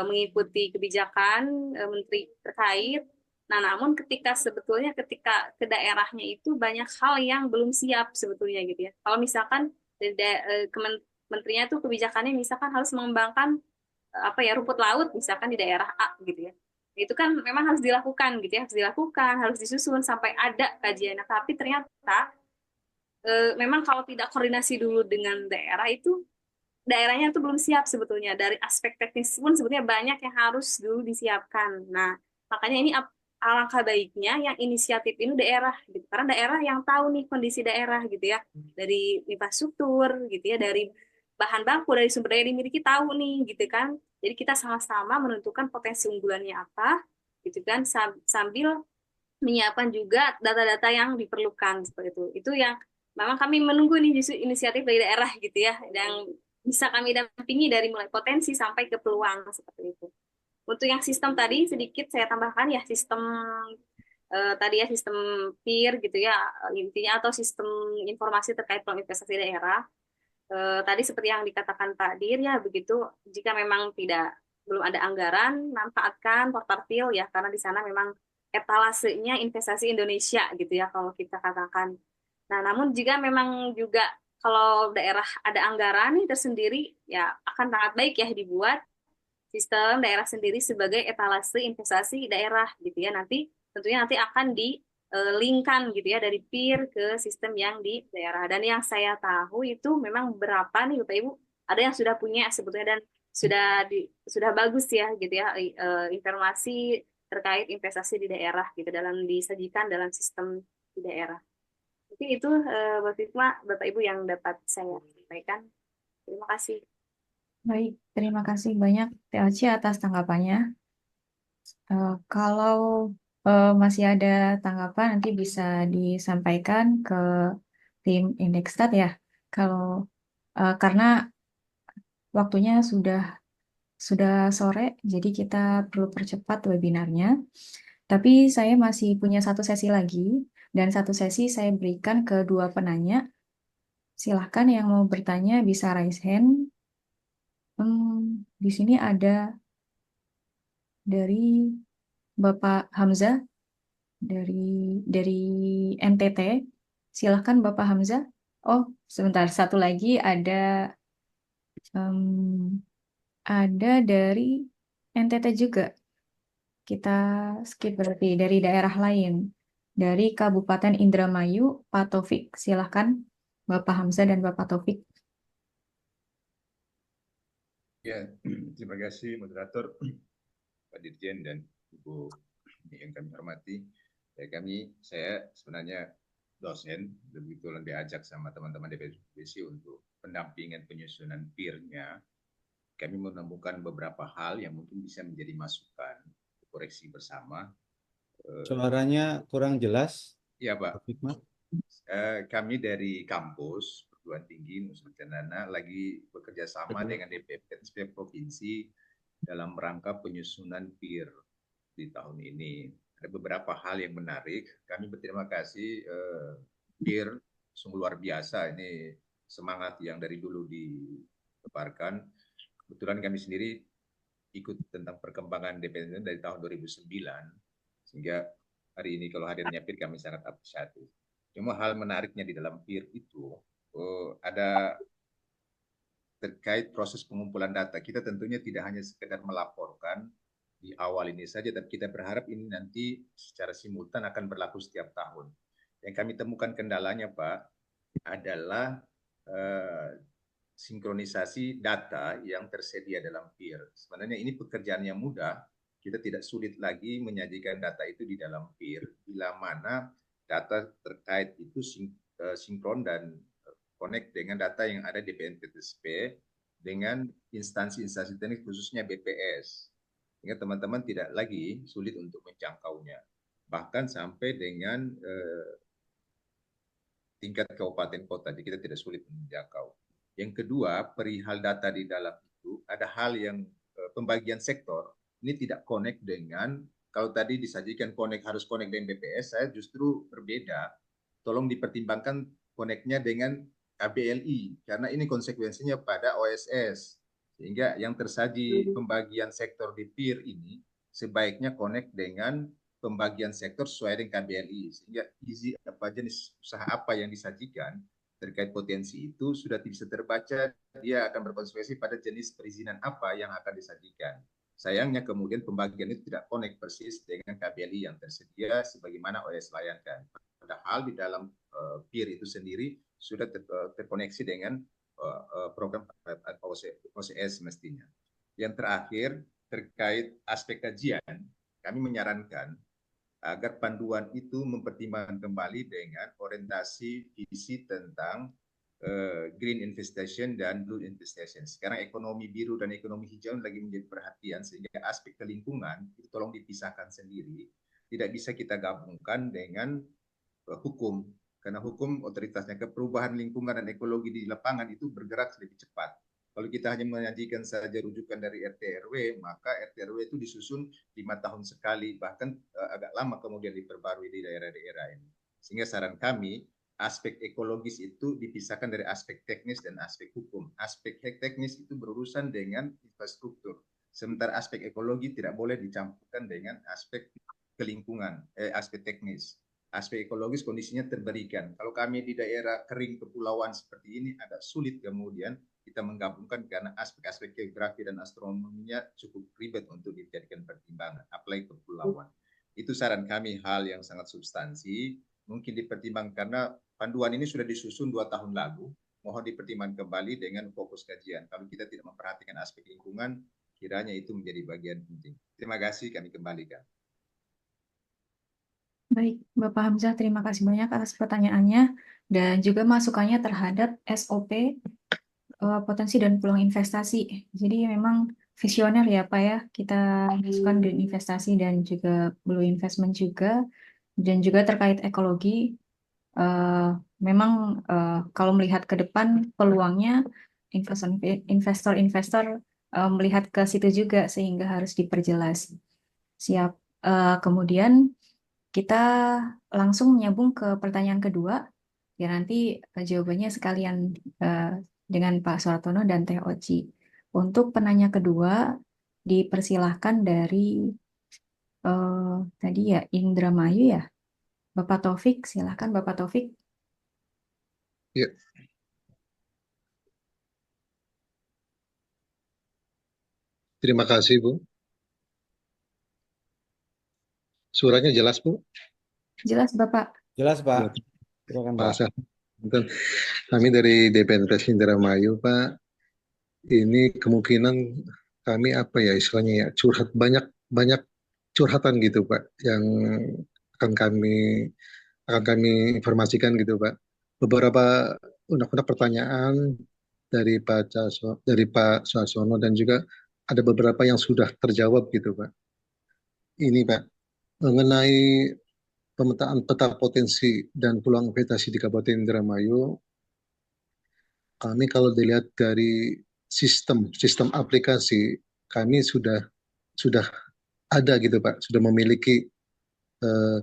[SPEAKER 5] mengikuti kebijakan menteri terkait. Nah, namun sebetulnya ketika ke daerahnya itu banyak hal yang belum siap sebetulnya gitu ya. Kalau misalkan menterinya tuh kebijakannya misalkan harus mengembangkan apa ya, rumput laut misalkan di daerah A gitu ya. Itu kan memang harus dilakukan gitu ya, harus dilakukan, harus disusun sampai ada kajian. Nah, tapi ternyata memang kalau tidak koordinasi dulu dengan daerah itu, daerahnya itu belum siap sebetulnya. Dari aspek teknis pun sebetulnya banyak yang harus dulu disiapkan. Nah, makanya ini alangkah baiknya yang inisiatif ini daerah gitu. Karena daerah yang tahu nih kondisi daerah gitu ya. Dari infrastruktur gitu ya, dari bahan baku, dari sumber daya yang dimiliki tahu nih gitu kan. Jadi kita sama-sama menentukan potensi unggulannya apa gitu kan, sambil menyiapkan juga data-data yang diperlukan seperti itu. Itu yang memang kami menunggu nih justru inisiatif dari daerah gitu ya, yang bisa kami dampingi dari mulai potensi sampai ke peluang seperti itu. Untuk yang sistem tadi sedikit saya tambahkan ya, sistem tadi ya, sistem peer gitu ya, intinya, atau sistem informasi terkait peluang investasi daerah. Tadi seperti yang dikatakan Pak Dir ya, begitu, jika memang belum ada anggaran, manfaatkan Portarfil ya, karena di sana memang etalasenya investasi Indonesia gitu ya kalau kita katakan. Nah, namun jika memang juga kalau daerah ada anggaran nih tersendiri, ya akan sangat baik ya dibuat sistem daerah sendiri sebagai etalase investasi daerah gitu ya. Nanti tentunya nanti akan di-linkkan gitu ya dari peer ke sistem yang di daerah. Dan yang saya tahu itu memang berapa nih Bapak Ibu, ada yang sudah punya sebetulnya, dan sudah bagus ya gitu ya, informasi terkait investasi di daerah gitu dalam disajikan dalam sistem di daerah. Mungkin itu Mbak Fitma, Bapak Ibu yang dapat saya sampaikan. Terima kasih.
[SPEAKER 1] Baik, terima kasih banyak TLC atas tanggapannya. Kalau masih ada tanggapan nanti bisa disampaikan ke tim Indekstat ya. Kalau karena waktunya sudah sore, jadi kita perlu percepat webinarnya. Tapi saya masih punya satu sesi lagi, dan satu sesi saya berikan ke dua penanya. Silahkan yang mau bertanya bisa raise hand. Di sini ada dari Bapak Hamzah dari NTT. Silahkan Bapak Hamzah. Oh, sebentar. Satu lagi ada dari NTT juga. Kita skip berarti dari daerah lain. Dari Kabupaten Indramayu, Pak Taufik. Silahkan Bapak Hamzah dan Bapak Taufik.
[SPEAKER 6] Ya, terima kasih moderator, Pak Dirjen dan Ibu yang kami hormati. Saya sebenarnya dosen, kebetulan diajak sama teman-teman DPC untuk pendampingan penyusunan peer-nya. Kami menemukan beberapa hal yang mungkin bisa menjadi masukan, koreksi bersama.
[SPEAKER 4] Suaranya kurang jelas,
[SPEAKER 6] Ya Pak,
[SPEAKER 4] Hikmah.
[SPEAKER 6] kami dari kampus perguruan tinggi Nusa Cendana lagi bekerja sama dengan DPP Provinsi dalam rangka penyusunan peer di tahun ini. Ada beberapa hal yang menarik. Kami berterima kasih peer, sungguh luar biasa. Ini semangat yang dari dulu ditebarkan. Kebetulan kami sendiri ikut tentang perkembangan DPR dari tahun 2009, sehingga hari ini kalau hadirnya peer kami sangat apresiatif. Cuma hal menariknya di dalam peer itu ada terkait proses pengumpulan data. Kita tentunya tidak hanya sekedar melaporkan di awal ini saja, tapi kita berharap ini nanti secara simultan akan berlaku setiap tahun. Yang kami temukan kendalanya, Pak, adalah sinkronisasi data yang tersedia dalam peer. Sebenarnya ini pekerjaan yang mudah, kita tidak sulit lagi menyajikan data itu di dalam peer, bila mana data terkait itu sinkron dan connect dengan data yang ada di BNPTSP dengan instansi-instansi teknik khususnya BPS. Sehingga teman-teman tidak lagi sulit untuk menjangkaunya. Bahkan sampai dengan tingkat kabupaten kota, jadi kita tidak sulit menjangkau. Yang kedua, perihal data di dalam itu, ada hal yang pembagian sektor, ini tidak connect dengan, kalau tadi disajikan harus connect dengan BPS, saya justru berbeda. Tolong dipertimbangkan connect-nya dengan KBLI, karena ini konsekuensinya pada OSS. Sehingga yang tersaji pembagian sektor di peer ini sebaiknya connect dengan pembagian sektor sesuai dengan KBLI. Sehingga jenis usaha apa yang disajikan terkait potensi itu sudah bisa terbaca, dia akan berkonsekuensi pada jenis perizinan apa yang akan disajikan. Sayangnya kemudian pembagian itu tidak connect persis dengan KBLI yang tersedia sebagaimana OS layankan. Padahal di dalam PIR itu sendiri sudah terkoneksi dengan program OCS mestinya. Yang terakhir, terkait aspek kajian, kami menyarankan agar panduan itu mempertimbangkan kembali dengan orientasi visi tentang green investment dan blue investment. Sekarang ekonomi biru dan ekonomi hijau lagi menjadi perhatian, sehingga aspek kelingkungan itu tolong dipisahkan sendiri. Tidak bisa kita gabungkan dengan hukum, karena hukum otoritasnya perubahan lingkungan dan ekologi di lapangan itu bergerak lebih cepat. Kalau kita hanya menyajikan saja rujukan dari RT RW, maka RT RW itu disusun 5 tahun sekali, bahkan agak lama kemudian diperbarui di daerah-daerah ini. Sehingga saran kami, aspek ekologis itu dipisahkan dari aspek teknis dan aspek hukum. Aspek teknis itu berurusan dengan infrastruktur, sementara aspek ekologi tidak boleh dicampurkan dengan aspek kelingkungan, aspek teknis. Aspek ekologis kondisinya terberikan. Kalau kami di daerah kering kepulauan seperti ini agak sulit kemudian kita menggabungkan karena aspek-aspek geografi dan astronominya cukup ribet untuk dijadikan pertimbangan, apalagi kepulauan. Itu saran kami, hal yang sangat substansi, mungkin dipertimbangkan karena panduan ini sudah disusun 2 tahun lalu, mohon dipertimbangkan kembali dengan fokus kajian. Kalau kita tidak memperhatikan aspek lingkungan, kiranya itu menjadi bagian penting. Terima kasih, kami kembalikan.
[SPEAKER 1] Baik, Bapak Hamzah, terima kasih banyak atas pertanyaannya dan juga masukannya terhadap SOP potensi dan peluang investasi. Jadi memang visioner ya Pak ya, kita masukkan green investasi dan juga blue investment juga, dan juga terkait ekologi. Memang kalau melihat ke depan peluangnya investor-investor melihat ke situ juga sehingga harus diperjelas. Siap. Kemudian kita langsung menyambung ke pertanyaan kedua. Ya nanti jawabannya sekalian dengan Pak Suartono dan Teh Oci. Untuk penanya kedua, dipersilahkan dari tadi ya Indramayu ya. Bapak Taufik, silahkan Bapak Taufik.
[SPEAKER 7] Ya. Terima kasih, Bu. Suaranya jelas, Bu?
[SPEAKER 1] Jelas Bapak.
[SPEAKER 4] Jelas,
[SPEAKER 7] Ya,
[SPEAKER 4] Pak. Silakan,
[SPEAKER 7] Pak
[SPEAKER 4] Pak.
[SPEAKER 7] Asaf. Kami dari DPNPS Indramayu, Pak. Ini kemungkinan kami apa ya istilahnya ya curhat banyak curhatan gitu, Pak, yang akan kami informasikan gitu, Pak. Beberapa undang-undang pertanyaan dari Pak Suarsono dan juga ada beberapa yang sudah terjawab gitu, Pak. Ini, Pak, mengenai pemetaan peta potensi dan peluang investasi di Kabupaten Indramayu, kami kalau dilihat dari sistem aplikasi, kami sudah ada gitu Pak, sudah memiliki eh,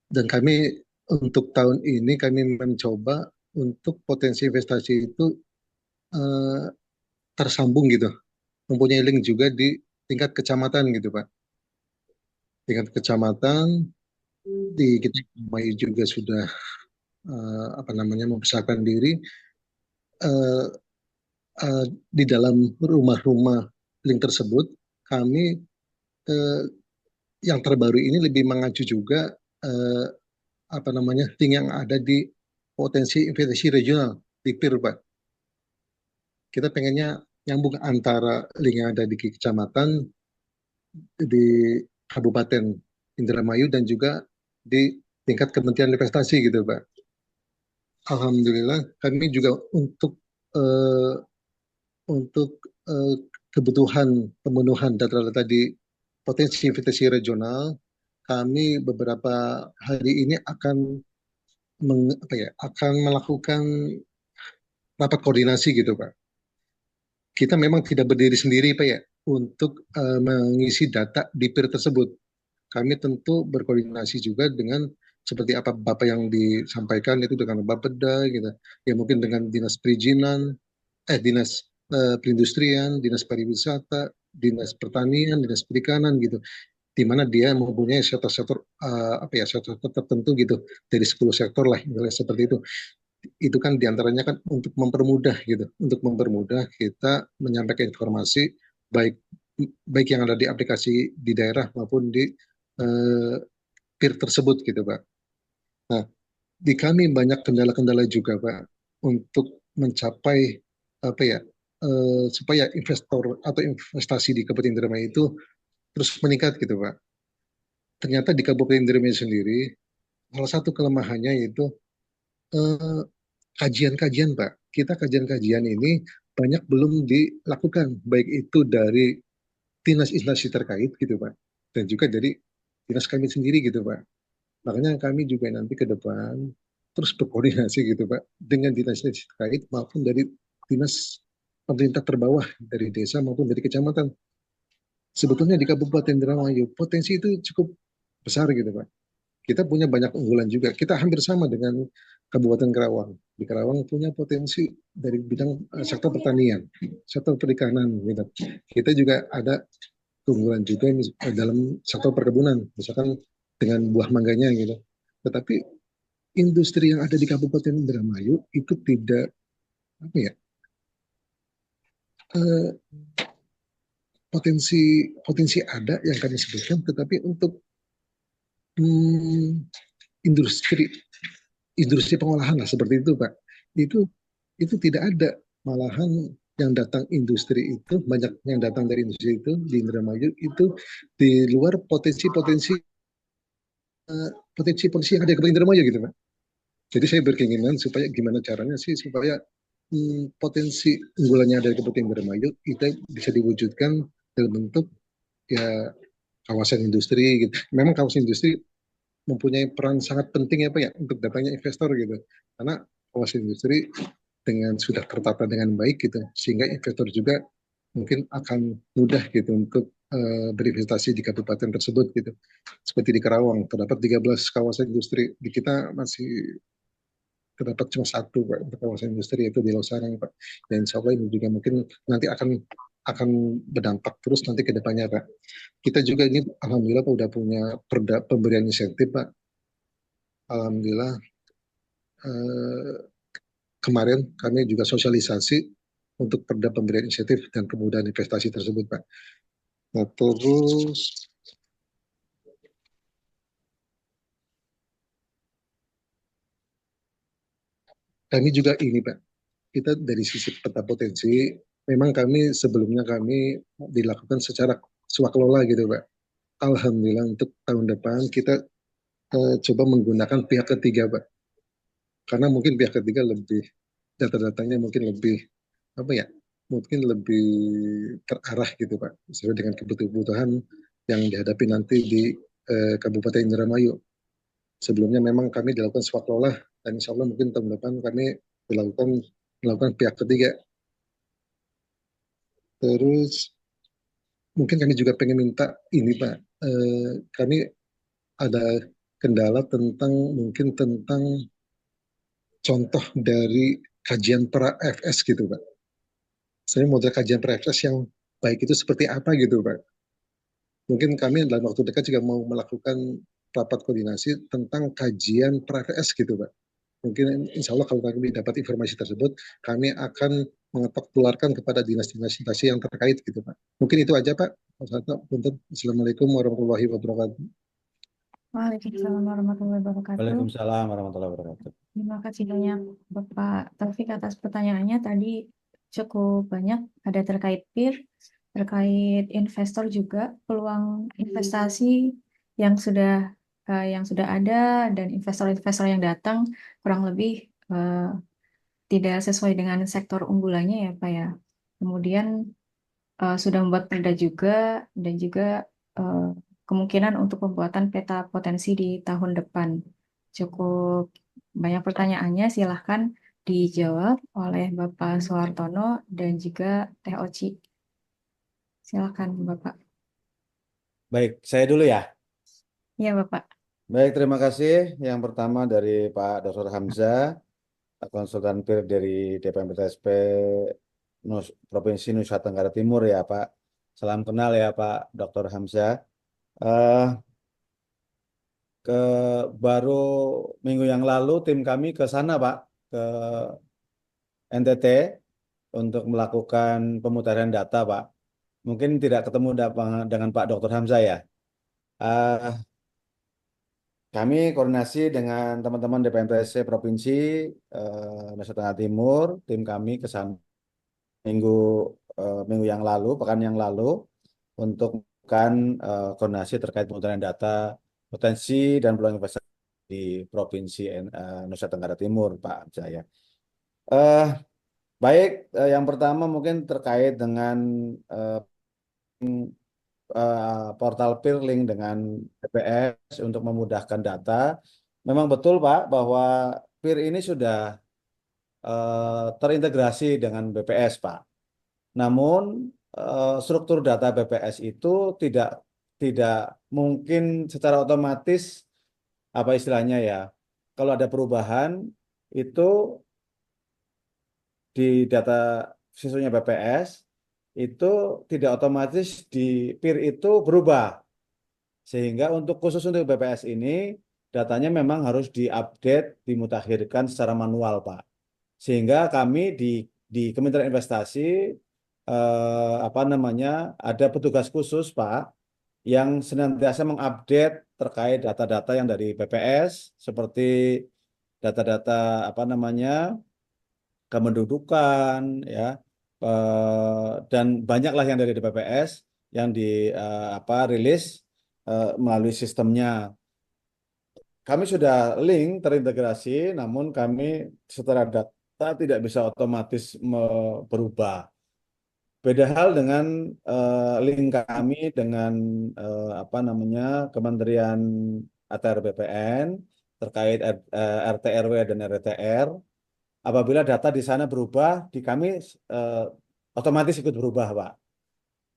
[SPEAKER 7] dan kami untuk tahun ini kami mencoba untuk potensi investasi itu eh, tersambung gitu, mempunyai link juga di tingkat kecamatan gitu Pak. Tingkat kecamatan di kita juga sudah mempersiapkan diri eh, di dalam rumah-rumah link tersebut. Kami yang terbaru ini lebih mengacu juga link yang ada di potensi investasi regional di PIR, Pak. Kita pengennya nyambung antara link yang ada di kecamatan, di Kabupaten Indramayu dan juga di tingkat Kementerian Investasi gitu, Pak. Alhamdulillah kami juga eh, untuk kebutuhan pemenuhan data-data di potensi investasi regional, kami beberapa hari ini akan melakukan rapat koordinasi gitu Pak. Kita memang tidak berdiri sendiri Pak ya untuk mengisi data di PIR tersebut. Kami tentu berkoordinasi juga dengan seperti apa Bapak yang disampaikan itu dengan Bapeda gitu. Ya mungkin dengan dinas perizinan, dinas perindustrian, dinas pariwisata, dinas pertanian, dinas perikanan gitu, di mana dia mempunyai sektor-sektor sektor tertentu gitu dari 10 sektor lah seperti itu. itu kan diantaranya kan untuk mempermudah gitu, untuk mempermudah kita menyampaikan informasi baik baik yang ada di aplikasi di daerah maupun di eh, peer tersebut gitu Pak. Nah, di kami banyak kendala-kendala juga Pak untuk mencapai apa ya supaya investor atau investasi di Kabupaten Indramayu itu terus meningkat gitu Pak. Ternyata di Kabupaten Indramayu sendiri salah satu kelemahannya yaitu eh, kajian-kajian Pak. Kita kajian-kajian ini banyak belum dilakukan baik itu dari dinas instansi terkait gitu Pak dan juga dari dinas kami sendiri gitu Pak. Makanya kami juga nanti ke depan terus berkoordinasi gitu Pak dengan dinas terkait maupun dari dinas pemerintah terbawah dari desa maupun dari kecamatan. Sebetulnya di Kabupaten Indramayu potensi itu cukup besar gitu Pak. Kita punya banyak unggulan juga. Kita hampir sama dengan Kabupaten Karawang. Di Karawang punya potensi dari bidang sektor pertanian, sektor perikanan gitu. Kita juga ada keunggulan juga dalam sektor perkebunan, misalkan dengan buah mangganya gitu. Tetapi industri yang ada di Kabupaten Indramayu itu tidak apa ya eh, potensi potensi ada yang kami sebutkan, tetapi untuk hmm, industri industri pengolahan lah seperti itu Pak. Itu itu tidak ada, malahan yang datang industri itu banyak yang datang dari industri itu di Indramayu itu di luar potensi-potensi potensi-potensi yang ada di Indramayu gitu Pak. Jadi saya berkeinginan supaya gimana caranya sih supaya potensi unggulannya dari Kabupaten Indramayu itu bisa diwujudkan dalam bentuk ya kawasan industri gitu. Memang kawasan industri mempunyai peran sangat penting ya Pak ya untuk datangnya investor gitu. Karena kawasan industri dengan sudah tertata dengan baik gitu sehingga investor juga mungkin akan mudah gitu untuk berinvestasi di kabupaten tersebut gitu. Seperti di Karawang terdapat 13 kawasan industri, di kita masih terdapat cuma satu Pak untuk kawasan industri yaitu di Losarang Pak. Dan insya Allah ini juga mungkin nanti akan berdampak terus nanti ke depannya Pak. Kita juga ini alhamdulillah Pak udah punya pemberian insentif Pak. Alhamdulillah eh, kemarin kami juga sosialisasi untuk perda pemberian insentif dan kemudahan investasi tersebut Pak. Nah, terus kami juga ini Pak, kita dari sisi peta potensi, memang kami sebelumnya kami dilakukan secara swakelola gitu Pak. Alhamdulillah untuk tahun depan kita coba menggunakan pihak ketiga Pak. Karena mungkin pihak ketiga lebih, data-datanya mungkin lebih, apa ya, mungkin lebih terarah gitu Pak. Sesuai dengan kebutuhan yang dihadapi nanti di Kabupaten Indramayu. Sebelumnya memang kami dilakukan swakelola dan insya Allah mungkin tahun depan kami melakukan pihak ketiga. Terus mungkin kami juga pengen minta ini Pak, kami ada kendala tentang mungkin tentang contoh dari kajian pra FS gitu Pak. Saya model kajian pra FS yang baik itu seperti apa gitu Pak. Mungkin kami dalam waktu dekat juga mau melakukan rapat koordinasi tentang kajian pra FS gitu Pak. Mungkin insya Allah kalau kami dapat informasi tersebut, kami akan mengetok tularkan kepada dinas-dinas yang terkait gitu Pak. Mungkin itu aja Pak. Assalamualaikum warahmatullahi wabarakatuh.
[SPEAKER 1] Waalaikumsalam warahmatullahi wabarakatuh.
[SPEAKER 4] Waalaikumsalam warahmatullahi wabarakatuh.
[SPEAKER 1] Terima kasih banyak Bapak Taufik atas pertanyaannya. Tadi cukup banyak, ada terkait peer, terkait investor juga, peluang investasi yang sudah ada dan investor-investor yang datang kurang lebih tidak sesuai dengan sektor unggulannya ya Pak ya. Kemudian sudah membuat perda juga dan juga eh, kemungkinan untuk pembuatan peta potensi di tahun depan. Cukup banyak pertanyaannya, silahkan dijawab oleh Bapak Soehartono dan juga Teh Oci. Silahkan Bapak.
[SPEAKER 4] Baik, saya dulu ya.
[SPEAKER 1] Ya Bapak.
[SPEAKER 4] Baik, terima kasih. Yang pertama dari Pak Dr. Hamzah, konsultan PIR dari DPMPTSP Provinsi Nusa Tenggara Timur ya Pak. Salam kenal ya Pak Dr. Hamzah. Eh, ke baru minggu yang lalu tim kami ke sana Pak ke NTT untuk melakukan pemutaran data, Pak. Mungkin tidak ketemu dengan Pak Dr. Hamzah ya. Eh, Kami koordinasi dengan teman-teman DPMPSC Provinsi Nusa Tenggara Timur, tim kami ke sana minggu minggu yang lalu, pekan yang lalu, untuk melakukan koordinasi terkait pemutaran data potensi dan peluang investasi di Provinsi Nusa Tenggara Timur, Pak Jaya. Eh, Baik, yang pertama mungkin terkait dengan portal Peerlink dengan BPS untuk memudahkan data. Memang betul, Pak, bahwa Peer ini sudah terintegrasi dengan BPS, Pak. Namun struktur data BPS itu tidak tidak mungkin secara otomatis, apa istilahnya ya, kalau ada perubahan itu di data siswanya BPS itu tidak otomatis di Peer itu berubah. Sehingga khusus untuk BPS ini datanya memang harus diupdate, dimutakhirkan secara manual, Pak. Sehingga kami di Kementerian Investasi apa namanya, ada petugas khusus, Pak, yang senantiasa mengupdate terkait data-data yang dari BPS seperti data-data apa namanya, kependudukan, ya, dan banyaklah yang dari BPS yang di apa rilis melalui sistemnya. Kami sudah link terintegrasi, namun kami secara data tidak bisa otomatis berubah. Beda hal dengan link kami dengan apa namanya, Kementerian ATR BPN terkait RT RW dan RTR. Apabila data di sana berubah, di kami otomatis ikut berubah, Pak.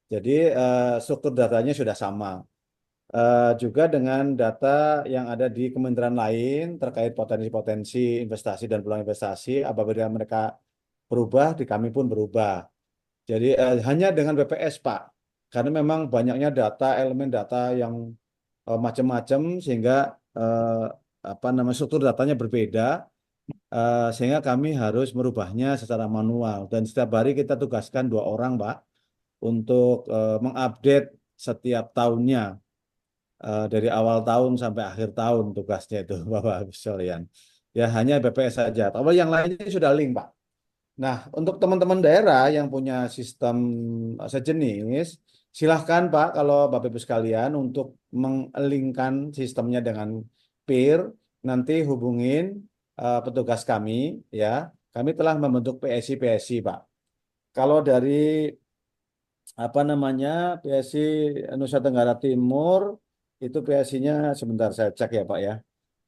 [SPEAKER 4] Jadi struktur datanya sudah sama. Juga dengan data yang ada di kementerian lain terkait potensi-potensi investasi dan peluang investasi, apabila mereka berubah, di kami pun berubah. Jadi hanya dengan BPS, Pak, karena memang banyaknya data, elemen data yang macam-macam, sehingga apa namanya, struktur datanya berbeda, sehingga kami harus merubahnya secara manual. Dan setiap hari kita tugaskan 2 orang, Pak, untuk mengupdate setiap tahunnya. Dari awal tahun sampai akhir tahun tugasnya itu, Bapak Ibu sekalian. Ya hanya BPS saja. Tapi yang lainnya sudah link, Pak. Nah, untuk teman-teman daerah yang punya sistem sejenis, silahkan, Pak, kalau Bapak Ibu sekalian untuk mengelingkan sistemnya dengan Peer, nanti hubungin petugas kami, ya. Kami telah membentuk PSI, Pak. Kalau dari apa namanya, PSI Nusa Tenggara Timur, itu PSI-nya sebentar saya cek ya, Pak, ya.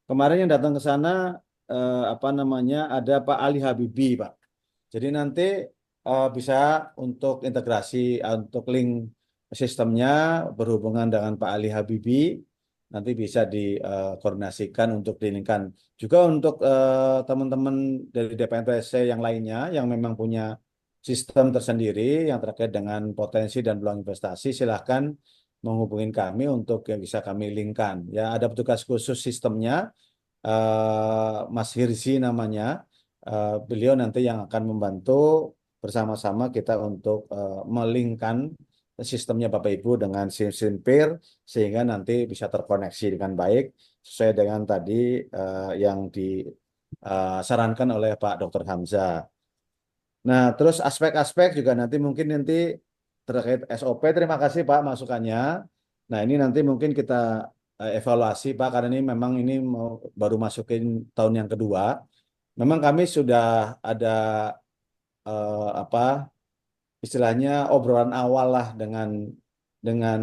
[SPEAKER 4] Kemarin yang datang ke sana apa namanya, ada Pak Ali Habibi, Pak. Jadi nanti bisa untuk integrasi untuk link sistemnya berhubungan dengan Pak Ali Habibi, nanti bisa dikoordinasikan untuk dilingkan. Juga untuk teman-teman dari DPNPSC yang lainnya yang memang punya sistem tersendiri yang terkait dengan potensi dan peluang investasi, silahkan menghubungi kami untuk yang bisa kami linkkan. Ya, ada petugas khusus sistemnya, Mas Hirsi namanya. Beliau nanti yang akan membantu bersama-sama kita untuk melingkan sistemnya Bapak Ibu dengan SIM Peer, sehingga nanti bisa terkoneksi dengan baik sesuai dengan tadi yang disarankan oleh Pak Dr. Hamzah. Nah, terus aspek-aspek juga nanti mungkin terkait SOP. Terima kasih, Pak, masukannya. Nah, ini nanti mungkin kita evaluasi, Pak, karena ini memang baru masukin tahun yang kedua. Memang kami sudah ada apa istilahnya obrolan awal lah dengan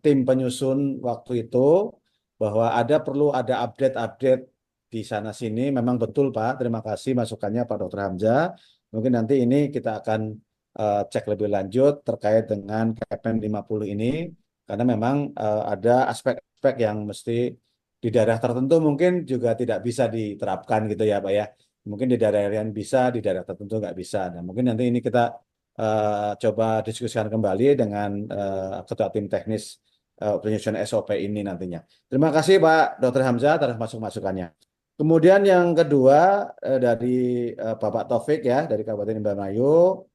[SPEAKER 4] tim penyusun waktu itu, bahwa perlu ada update di sana sini. Memang betul, Pak. Terima kasih masukannya Pak Dr. Hamzah. Mungkin nanti ini kita akan cek lebih lanjut terkait dengan KPM 50 ini, karena memang ada aspek-aspek yang mesti di daerah tertentu mungkin juga tidak bisa diterapkan gitu ya, Pak, ya. Mungkin di daerah yang bisa, di daerah tertentu nggak bisa. Nah, mungkin nanti ini kita coba diskusikan kembali dengan Ketua Tim Teknis penyusunan SOP ini nantinya. Terima kasih Pak Dr. Hamzah atas masukannya. Kemudian yang kedua dari Bapak Taufik ya dari Kabupaten Indramayu.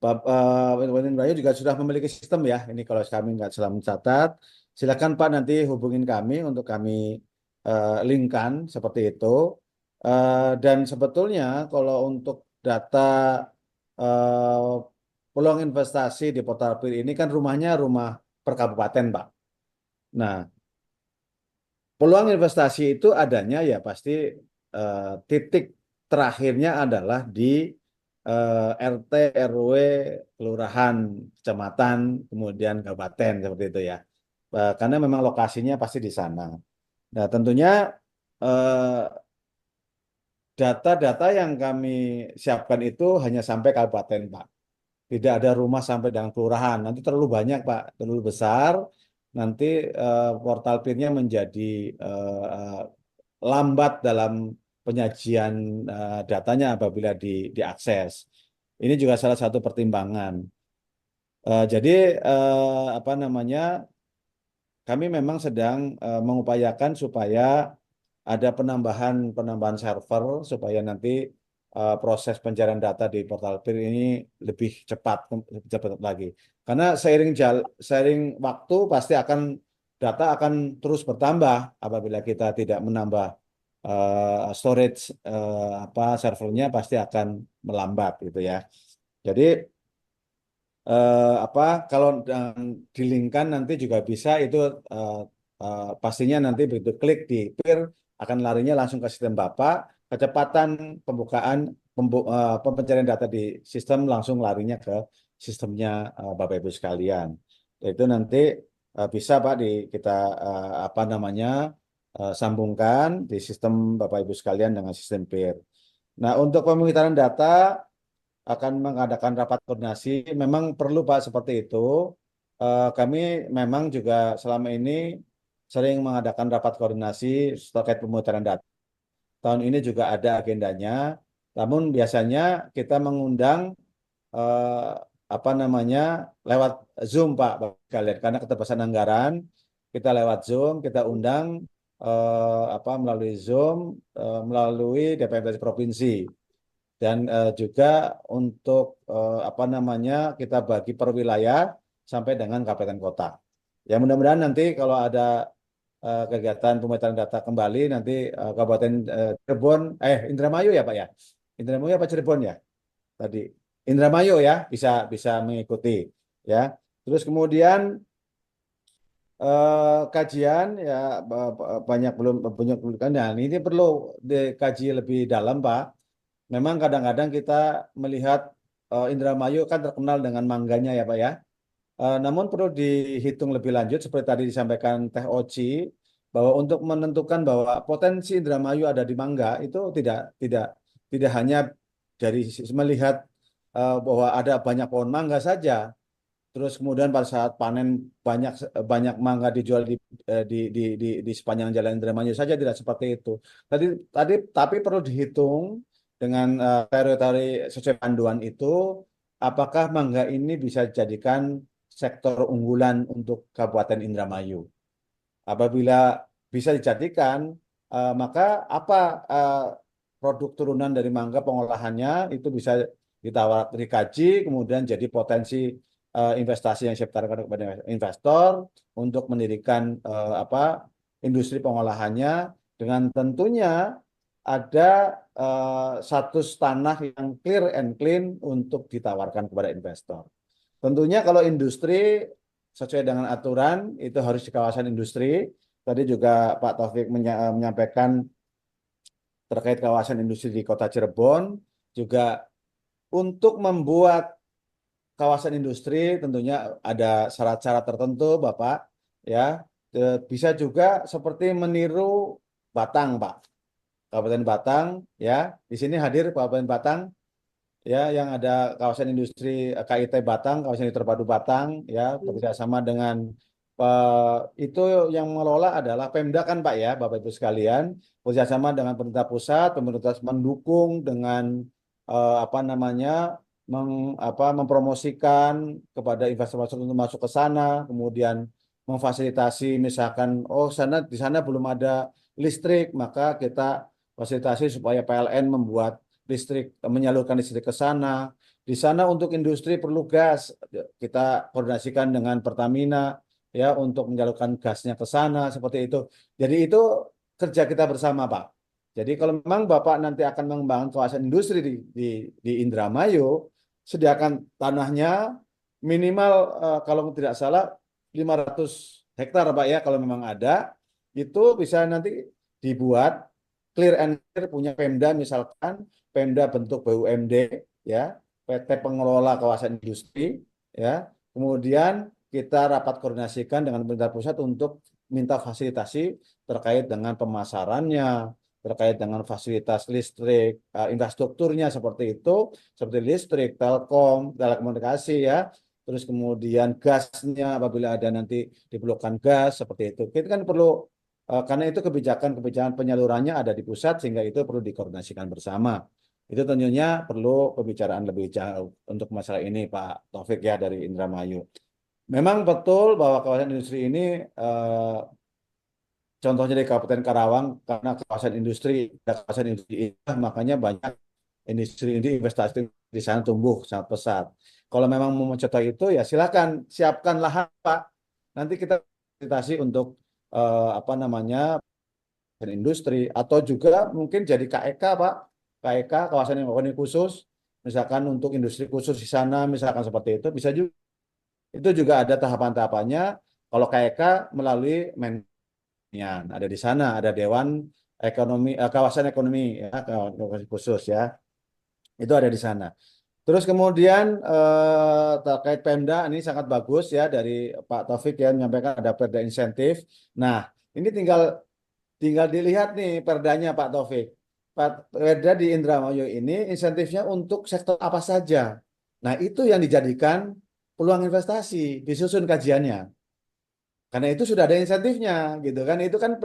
[SPEAKER 4] Kabupaten Indramayu juga sudah memiliki sistem ya. Ini kalau kami nggak salah mencatat, silakan Pak nanti hubungin kami untuk kami linkkan seperti itu. Dan sebetulnya kalau untuk data eh, peluang investasi di Portal PIR ini kan rumahnya rumah per kabupaten, Pak. Nah, peluang investasi itu adanya ya pasti titik terakhirnya adalah di RT, RW, kelurahan, kecamatan, kemudian kabupaten seperti itu ya. Karena memang lokasinya pasti di sana. Nah, tentunya eh, data-data yang kami siapkan itu hanya sampai kabupaten, Pak. Tidak ada rumah sampai dengan kelurahan. Nanti terlalu banyak, Pak, terlalu besar. Nanti portal PIN-nya menjadi eh, lambat dalam penyajian datanya apabila diakses. Ini juga salah satu pertimbangan. Jadi apa namanya? Kami memang sedang mengupayakan supaya ada penambahan server supaya nanti proses pencarian data di portal PIR ini lebih cepat lagi. Karena seiring waktu pasti data akan terus bertambah apabila kita tidak menambah storage servernya pasti akan melambat gitu ya. Jadi apa kalau dilingkan nanti juga bisa itu pastinya nanti begitu klik di PIR akan larinya langsung ke sistem Bapak, kecepatan pencarian data di sistem langsung larinya ke sistemnya Bapak Ibu sekalian. Itu nanti bisa Pak kita apa namanya sambungkan di sistem Bapak Ibu sekalian dengan sistem PIR. Nah, untuk pemutaran data akan mengadakan rapat koordinasi. Memang perlu Pak seperti itu. Kami memang juga selama ini sering mengadakan rapat koordinasi terkait pemutaran data. Tahun ini juga ada agendanya. Namun biasanya kita mengundang eh, apa namanya lewat Zoom Pak kalian karena keterbatasan anggaran kita lewat Zoom kita undang melalui Zoom melalui DPR provinsi. Dan juga untuk apa namanya kita bagi per wilayah sampai dengan kabupaten kota. Ya mudah-mudahan nanti kalau ada kegiatan pemetaan data kembali nanti Kabupaten Cirebon, Indramayu ya Pak ya, Indramayu apa Cirebon ya tadi, Indramayu ya bisa bisa mengikuti ya. Terus kemudian kajian ya banyak kan. Nah ini perlu dikaji lebih dalam Pak. Memang kadang-kadang kita melihat Indramayu kan terkenal dengan mangganya ya Pak ya. Namun perlu dihitung lebih lanjut seperti tadi disampaikan Teh Oci bahwa untuk menentukan bahwa potensi Indramayu ada di mangga itu tidak hanya dari melihat bahwa ada banyak pohon mangga saja. Terus kemudian pada saat panen banyak banyak mangga dijual di sepanjang jalan Indramayu saja tidak seperti itu. Tapi perlu dihitung dengan teori-teori sesuai panduan itu, apakah mangga ini bisa dijadikan sektor unggulan untuk Kabupaten Indramayu. Apabila bisa dijadikan, maka apa produk turunan dari mangga pengolahannya itu bisa dikaji, kemudian jadi potensi investasi yang siap ditawarkan kepada investor untuk mendirikan industri pengolahannya dengan tentunya ada status tanah yang clear and clean untuk ditawarkan kepada investor. Tentunya kalau industri sesuai dengan aturan itu harus di kawasan industri. Tadi juga Pak Taufik menyampaikan terkait kawasan industri di Kota Cirebon juga untuk membuat kawasan industri tentunya ada syarat-syarat tertentu Bapak ya. Bisa juga seperti meniru Batang Pak. Kabupaten Batang ya. Di sini hadir Kabupaten Batang ya yang ada kawasan industri KIT Batang, kawasan industri terpadu Batang ya bekerjasama dengan itu yang mengelola adalah Pemda kan Pak ya Bapak Ibu sekalian bekerjasama dengan pemerintah pusat, pemerintah mendukung dengan apa namanya mempromosikan kepada investor untuk masuk ke sana, kemudian memfasilitasi misalkan di sana belum ada listrik, maka kita fasilitasi supaya PLN membuat listrik, menyalurkan listrik ke sana. Di sana untuk industri perlu gas, kita koordinasikan dengan Pertamina ya untuk menyalurkan gasnya ke sana seperti itu. Jadi itu kerja kita bersama, Pak. Jadi kalau memang Bapak nanti akan mengembangkan kawasan industri di Indramayu, sediakan tanahnya minimal kalau tidak salah 500 hektar, Pak ya, kalau memang ada, itu bisa nanti dibuat clear and clear punya Pemda, misalkan Pemda bentuk BUMD ya, PT pengelola kawasan industri ya. Kemudian kita rapat koordinasikan dengan pemerintah pusat untuk minta fasilitasi terkait dengan pemasarannya, terkait dengan fasilitas listrik, infrastrukturnya seperti itu, seperti listrik, telkom, telekomunikasi ya. Terus kemudian gasnya apabila ada nanti diperlukan gas seperti itu. Kita kan perlu karena itu kebijakan penyalurannya ada di pusat sehingga itu perlu dikoordinasikan bersama. Itu tentunya perlu pembicaraan lebih jauh untuk masalah ini, Pak Taufik ya dari Indramayu. Memang betul bahwa kawasan industri ini contohnya di Kabupaten Karawang karena kawasan industri, makanya banyak industri ini investasi di sana tumbuh sangat pesat. Kalau memang mau mencontoh itu ya silakan siapkan lahan, Pak. Nanti kita fasilitasi untuk apa namanya industri atau juga mungkin jadi KEK, Pak. KEK kawasan ekonomi khusus, misalkan untuk industri khusus di sana, misalkan seperti itu bisa juga. Itu juga ada tahapan-tahapannya. Kalau KEK melalui ada di sana, ada Dewan Ekonomi, kawasan ekonomi ya, kawasan khusus ya, itu ada di sana. Terus kemudian terkait Pemda ini sangat bagus ya dari Pak Taufik ya menyampaikan ada perda insentif. Nah ini tinggal dilihat nih perdanya Pak Taufik. Perda di Indramayu ini insentifnya untuk sektor apa saja. Nah itu yang dijadikan peluang investasi, disusun kajiannya. Karena itu sudah ada insentifnya gitu kan. Itu kan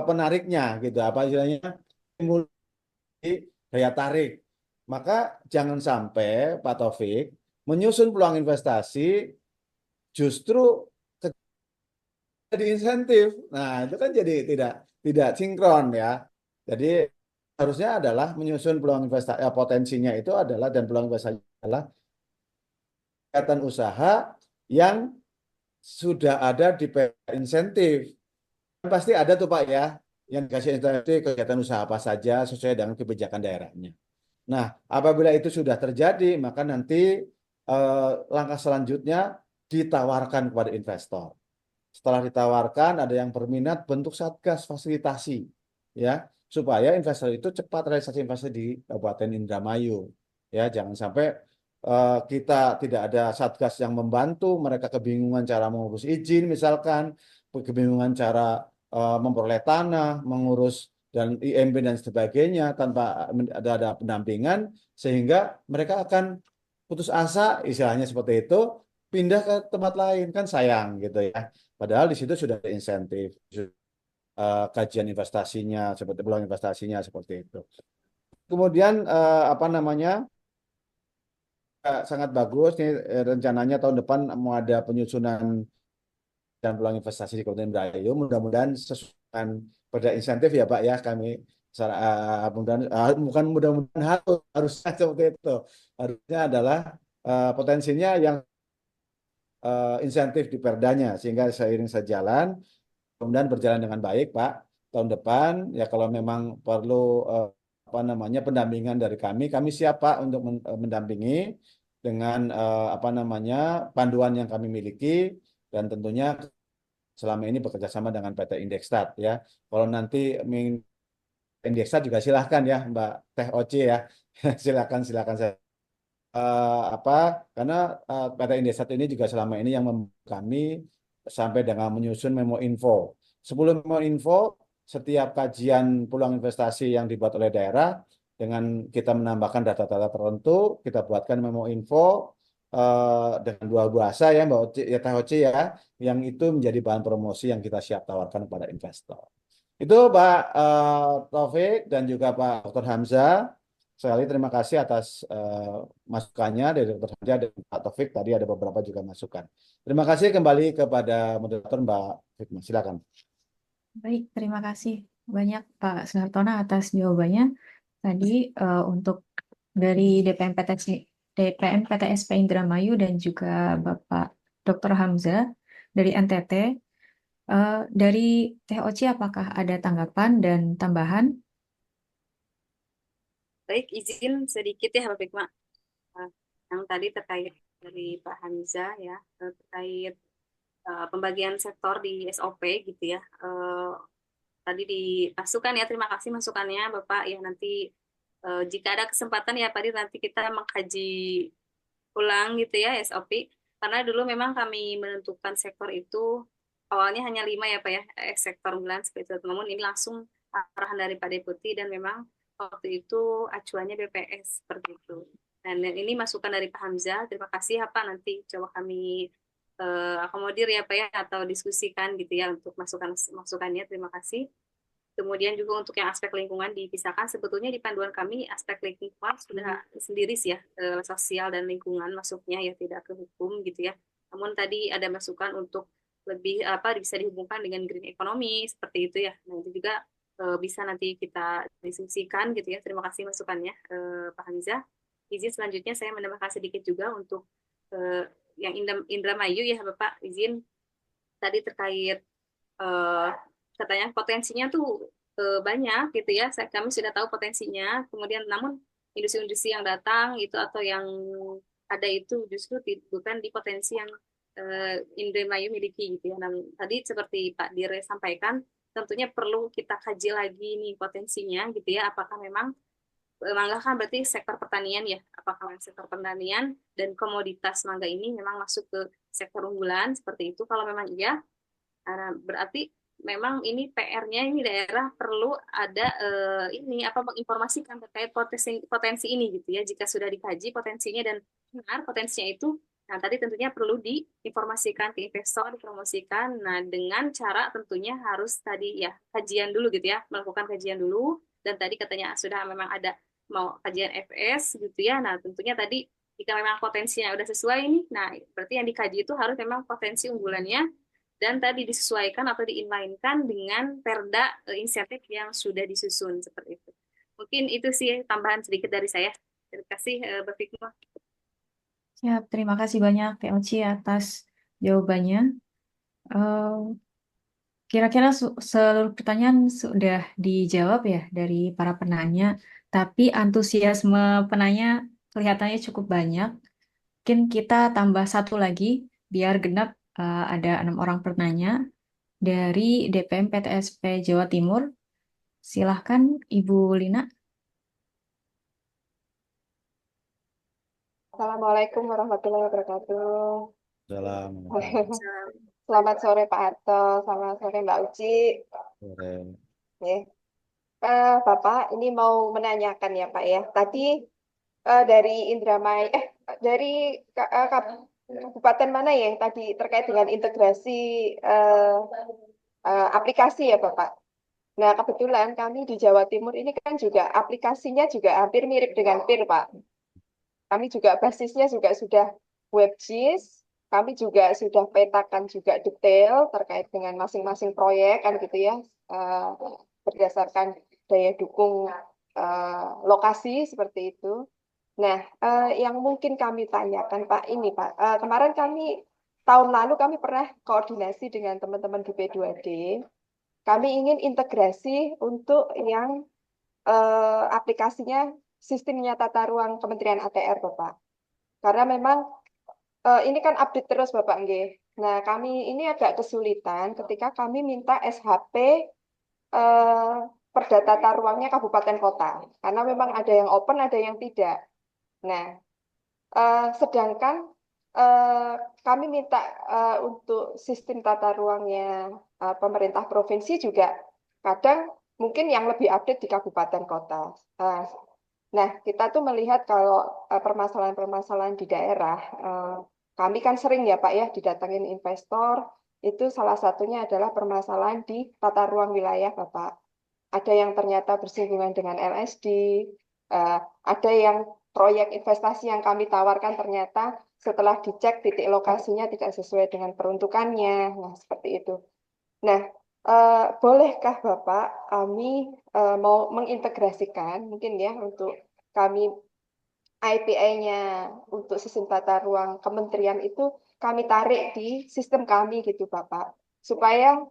[SPEAKER 4] penariknya gitu apa istilahnya stimulasi daya tarik. Maka jangan sampai Pak Taufik menyusun peluang investasi justru jadi insentif. Nah, itu kan jadi tidak sinkron ya. Jadi harusnya adalah menyusun peluang investasi potensinya itu adalah dan peluang investasi adalah kegiatan usaha yang sudah ada di insentif. Pasti ada tuh Pak ya, yang dikasih insentif kegiatan usaha apa saja sesuai dengan kebijakan daerahnya. Nah, apabila itu sudah terjadi, maka nanti langkah selanjutnya ditawarkan kepada investor. Setelah ditawarkan, ada yang berminat bentuk satgas fasilitasi, ya, supaya investor itu cepat realisasi investasi di Kabupaten Indramayu. Ya, jangan sampai kita tidak ada satgas yang membantu, mereka kebingungan cara mengurus izin, misalkan, kebingungan cara memperoleh tanah, mengurus dan IMB dan sebagainya tanpa ada pendampingan, sehingga mereka akan putus asa, istilahnya seperti itu, pindah ke tempat lain kan sayang gitu ya. Padahal di situ sudah ada insentif, kajian investasinya, seperti peluang investasinya seperti itu. Kemudian apa namanya sangat bagus nih rencananya tahun depan mau ada penyusunan dan peluang investasi di Kabupaten Indramayu. Mudah-mudahan sesuai dengan perda insentif ya Pak ya kami bukan mudah-mudahan harusnya seperti itu. Harusnya adalah potensinya yang insentif di perdanya sehingga seiring sejalan kemudian berjalan dengan baik Pak tahun depan ya kalau memang perlu apa namanya pendampingan dari kami siap Pak untuk mendampingi dengan apa namanya panduan yang kami miliki dan tentunya selama ini bekerja sama dengan PT Indekstat ya. Kalau nanti Indekstat juga silahkan ya Mbak Teh Oci ya. silakan saya apa karena PT Indosat ini juga selama ini yang membantu kami sampai dengan menyusun memo info. Sebelum memo info, setiap kajian peluang investasi yang dibuat oleh daerah dengan kita menambahkan data-data tertentu, kita buatkan memo info dengan dua bahasa ya Mbak Oci, ya Teh Oci ya, yang itu menjadi bahan promosi yang kita siap tawarkan kepada investor. Itu Pak Taufik dan juga Pak Dr. Hamzah. Sekali terima kasih atas masukannya dari Dr. Hamzah dan Pak Taufik. Tadi ada beberapa juga masukan. Terima kasih kembali kepada moderator Mbak Fikma. Silakan.
[SPEAKER 1] Baik, terima kasih banyak Pak Suhartono atas jawabannya. Tadi untuk dari DPM PTSP Indramayu dan juga Bapak Dr. Hamzah dari NTT, dari Teh Oci apakah ada tanggapan dan tambahan?
[SPEAKER 5] Baik, izin sedikit ya Bapak Hikmah. Eh, Yang tadi terkait dari Pak Hamzah ya, terkait pembagian sektor di SOP gitu ya. Tadi dimasukkan ya, terima kasih masukannya Bapak ya. Nanti jika ada kesempatan ya Pak Dir, nanti kita mengkaji ulang gitu ya SOP. Karena dulu memang kami menentukan sektor itu awalnya hanya 5 ya Pak ya, sektor unggulan seperti itu. Namun ini langsung arahan dari Pak Deputi dan memang waktu itu acuannya BPS seperti itu. Dan ini masukan dari Pak Hamzah. Terima kasih ya Pak. Nanti coba kami akomodir ya Pak ya, atau diskusikan gitu ya untuk masukannya. Terima kasih. Kemudian juga untuk yang aspek lingkungan dipisahkan, sebetulnya di panduan kami aspek lingkungan sudah sendiri sih ya, sosial dan lingkungan masuknya ya, tidak ke hukum gitu ya. Namun tadi ada masukan untuk lebih apa bisa dihubungkan dengan green economy seperti itu ya. Nah itu juga bisa nanti kita diskusikan gitu ya. Terima kasih masukannya Pak Hamzah. Izin selanjutnya saya menambahkan sedikit juga untuk yang Indramayu ya Bapak, izin tadi terkait eh, katanya potensinya tuh banyak gitu ya. Kami sudah tahu potensinya. Kemudian namun industri-industri yang datang itu atau yang ada itu justru bukan di potensi yang Indramayu miliki gitu ya. Nah, tadi seperti Pak Dire sampaikan, tentunya perlu kita kaji lagi nih potensinya gitu ya. Apakah memang mangga kan berarti sektor pertanian ya. Apakah sektor pertanian dan komoditas mangga ini memang masuk ke sektor unggulan seperti itu? Kalau memang iya, berarti memang ini PR-nya ini daerah perlu ada ini apa menginformasikan terkait potensi potensi ini gitu ya. Jika sudah dikaji potensinya dan benar potensinya itu, nah tadi tentunya perlu diinformasikan ke investor, dipromosikan. Nah dengan cara tentunya harus tadi ya kajian dulu gitu ya, melakukan kajian dulu. Dan tadi katanya sudah memang ada mau kajian FS gitu ya. Nah tentunya tadi jika memang potensinya udah sesuai ini, nah berarti yang dikaji itu harus memang potensi unggulannya dan tadi disesuaikan atau diinlainkan dengan perda insentif yang sudah disusun seperti itu. Mungkin itu sih tambahan sedikit dari saya. Terima kasih Mbak Fikma.
[SPEAKER 1] Siap, terima kasih banyak Teh Oci atas jawabannya. Eh, Kira-kira seluruh pertanyaan sudah dijawab ya dari para penanya, tapi antusiasme penanya kelihatannya cukup banyak. Mungkin kita tambah satu lagi biar genap, ada 6 orang penanya dari DPM PTSP Jawa Timur. Silahkan Ibu Lina.
[SPEAKER 8] Assalamualaikum warahmatullahi wabarakatuh.
[SPEAKER 4] Salam.
[SPEAKER 8] Selamat sore Pak Harto, selamat sore Mbak Uci.
[SPEAKER 4] Sore.
[SPEAKER 8] Ya. Bapak, ini mau menanyakan ya Pak ya. Tadi dari Indramayu, dari kabupaten mana ya yang tadi terkait dengan integrasi eh, aplikasi ya Bapak. Nah kebetulan kami di Jawa Timur ini kan juga aplikasinya juga hampir mirip dengan PIR Pak. Kami juga basisnya juga sudah WebGIS, kami juga sudah petakan juga detail terkait dengan masing-masing proyek kan gitu ya, eh, berdasarkan daya dukung lokasi seperti itu. Nah, yang mungkin kami tanyakan Pak ini Pak, kemarin kami tahun lalu kami pernah koordinasi dengan teman-teman di P2D, kami ingin integrasi untuk yang aplikasinya sistemnya tata ruang Kementerian ATR Bapak. Karena memang ini kan update terus Bapak Nggih. Nah, kami ini agak kesulitan ketika kami minta SHP eh, perda tata ruangnya kabupaten kota. Karena memang ada yang open, ada yang tidak. Nah, sedangkan eh, kami minta untuk sistem tata ruangnya pemerintah provinsi juga kadang mungkin yang lebih update di kabupaten kota. Nah, kita tuh melihat kalau permasalahan-permasalahan di daerah, kami kan sering ya Pak ya didatangin investor, itu salah satunya adalah permasalahan di tata ruang wilayah Bapak. Ada yang ternyata bersinggungan dengan LSD, ada yang proyek investasi yang kami tawarkan ternyata setelah dicek titik lokasinya tidak sesuai dengan peruntukannya, nah seperti itu. Nah, bolehkah Bapak kami mau mengintegrasikan mungkin ya untuk kami IPA-nya untuk sistem tata ruang kementerian itu kami tarik di sistem kami gitu Bapak. Supaya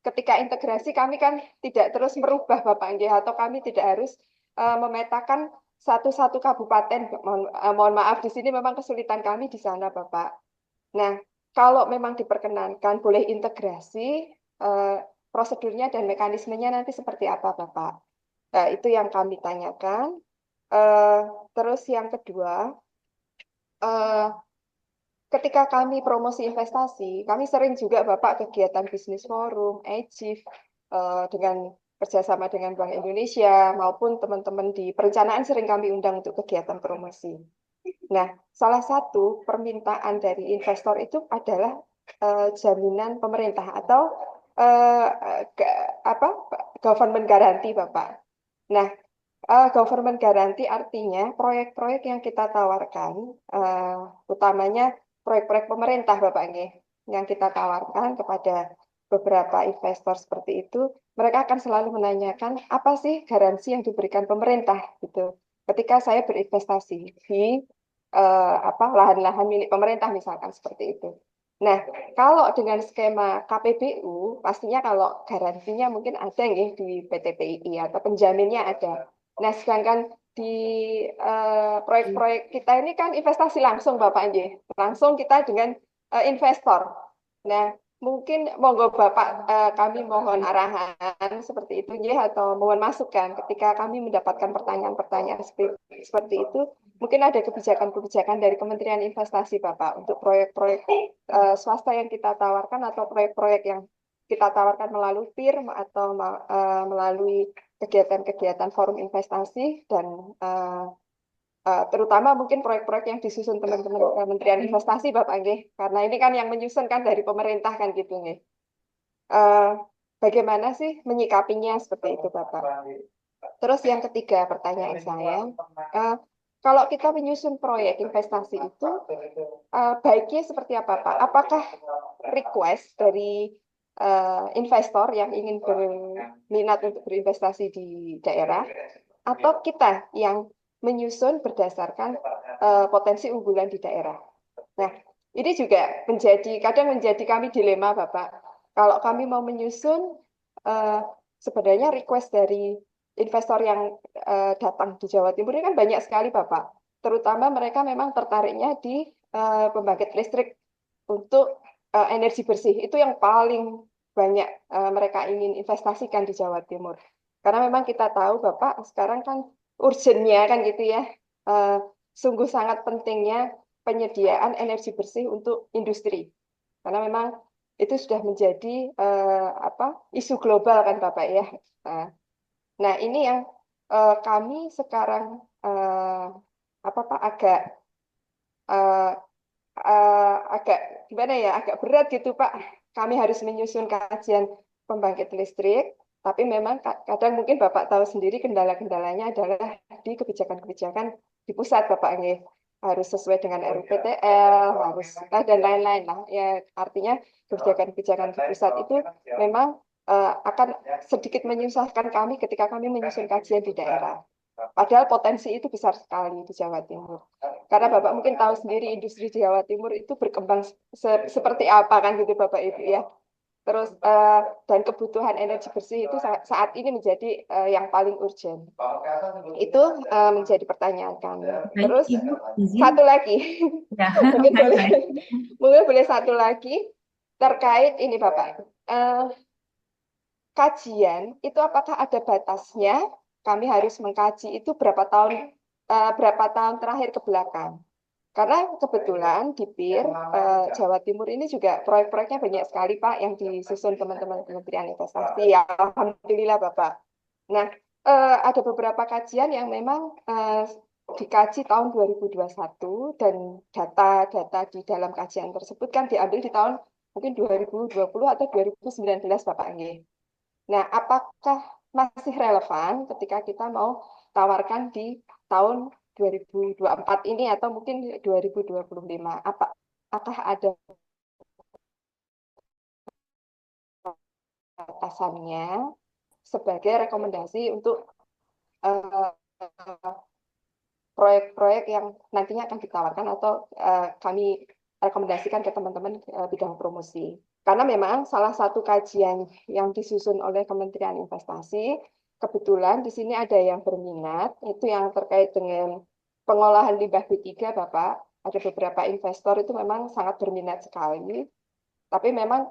[SPEAKER 8] ketika integrasi kami kan tidak terus merubah Bapak nggih, atau kami tidak harus memetakan satu-satu kabupaten. Mohon maaf di sini memang kesulitan kami di sana Bapak. Nah, kalau memang diperkenankan boleh integrasi, prosedurnya dan mekanismenya nanti seperti apa Bapak? Nah, itu yang kami tanyakan. Eh, Terus yang kedua, eh, ketika kami promosi investasi, kami sering juga Bapak kegiatan bisnis forum, EJIF, dengan kerjasama dengan Bank Indonesia maupun teman-teman di perencanaan sering kami undang untuk kegiatan promosi. Nah, salah satu permintaan dari investor itu adalah jaminan pemerintah atau apa government guarantee, Bapak. Nah, government guarantee artinya proyek-proyek yang kita tawarkan, utamanya proyek-proyek pemerintah, Bapak nggih, yang kita tawarkan kepada beberapa investor seperti itu, mereka akan selalu menanyakan apa sih garansi yang diberikan pemerintah gitu. Ketika saya berinvestasi di lahan-lahan milik pemerintah misalkan seperti itu. Nah, kalau dengan skema KPBU, pastinya kalau garansinya mungkin ada nggih di PTPI atau penjaminnya ada. Nah, sedangkan di proyek-proyek kita ini kan investasi langsung Bapak nggih. Langsung kita dengan investor. Nah, mungkin monggo Bapak kami mohon arahan seperti itu nggih, atau mohon masukan ketika kami mendapatkan pertanyaan-pertanyaan seperti itu. Mungkin ada kebijakan-kebijakan dari Kementerian Investasi Bapak untuk proyek-proyek swasta yang kita tawarkan atau proyek-proyek yang kita tawarkan melalui PIR atau melalui kegiatan-kegiatan forum investasi dan terutama mungkin proyek-proyek yang disusun teman-teman Kementerian Investasi Bapak nggih, karena ini kan yang menyusun kan dari pemerintah kan gitu nggih. Bagaimana sih menyikapinya seperti itu Bapak? Terus yang ketiga pertanyaan saya, kalau kita menyusun proyek investasi itu baiknya seperti apa Pak? Apakah request dari investor yang ingin berminat untuk berinvestasi di daerah, atau kita yang menyusun berdasarkan potensi unggulan di daerah? Nah, ini juga kadang menjadi kami dilema Bapak. Kalau kami mau menyusun, sebenarnya request dari investor yang datang di Jawa Timur ini kan banyak sekali Bapak. Terutama mereka memang tertariknya di pembangkit listrik untuk energi bersih. Itu yang paling banyak mereka ingin investasikan di Jawa Timur. Karena memang kita tahu Bapak, sekarang kan urgennya kan gitu ya, sungguh sangat pentingnya penyediaan energi bersih untuk industri. Karena memang itu sudah menjadi isu global kan Bapak ya. Nah, ini yang kami sekarang uh, agak gimana ya, agak berat gitu Pak. Kami harus menyusun kajian pembangkit listrik, tapi memang kadang mungkin Bapak tahu sendiri kendala-kendalanya adalah di kebijakan-kebijakan di pusat Bapak nggih. Harus sesuai dengan RUPTL, dan lain-lain lah. Ya, artinya kebijakan-kebijakan di pusat itu memang akan sedikit menyusahkan kami ketika kami menyusun kajian di daerah. Padahal potensi itu besar sekali di Jawa Timur. Karena Bapak mungkin tahu sendiri industri di Jawa Timur itu berkembang seperti apa kan gitu Bapak Ibu ya. Terus dan kebutuhan energi bersih itu saat ini menjadi yang paling urgent. Itu menjadi pertanyaan kami.
[SPEAKER 1] Baik,
[SPEAKER 8] Terus
[SPEAKER 1] Ibu, izin.
[SPEAKER 8] satu lagi,
[SPEAKER 1] Ya,
[SPEAKER 8] mungkin
[SPEAKER 1] baik-baik.
[SPEAKER 8] mungkin boleh satu lagi terkait ini Bapak. Kajian itu apakah ada batasnya? Kami harus mengkaji itu berapa tahun terakhir ke belakang. Karena kebetulan di PIR Jawa Timur ini juga proyek-proyeknya banyak sekali Pak yang disusun teman-teman Kementerian Investasi. Ya, alhamdulillah Bapak. Nah, ada beberapa kajian yang memang dikaji tahun 2021 dan data-data di dalam kajian tersebut kan diambil di tahun mungkin 2020 atau 2019 Bapak nggih. Nah, apakah masih relevan ketika kita mau tawarkan di tahun 2024 ini atau mungkin 2025? Apakah ada atasannya sebagai rekomendasi untuk eh, proyek-proyek yang nantinya akan ditawarkan atau kami rekomendasikan ke teman-teman bidang promosi. Karena memang salah satu kajian yang disusun oleh Kementerian Investasi, kebetulan di sini ada yang berminat, itu yang terkait dengan pengolahan limbah B3, Bapak. Ada beberapa investor itu memang sangat berminat sekali, tapi memang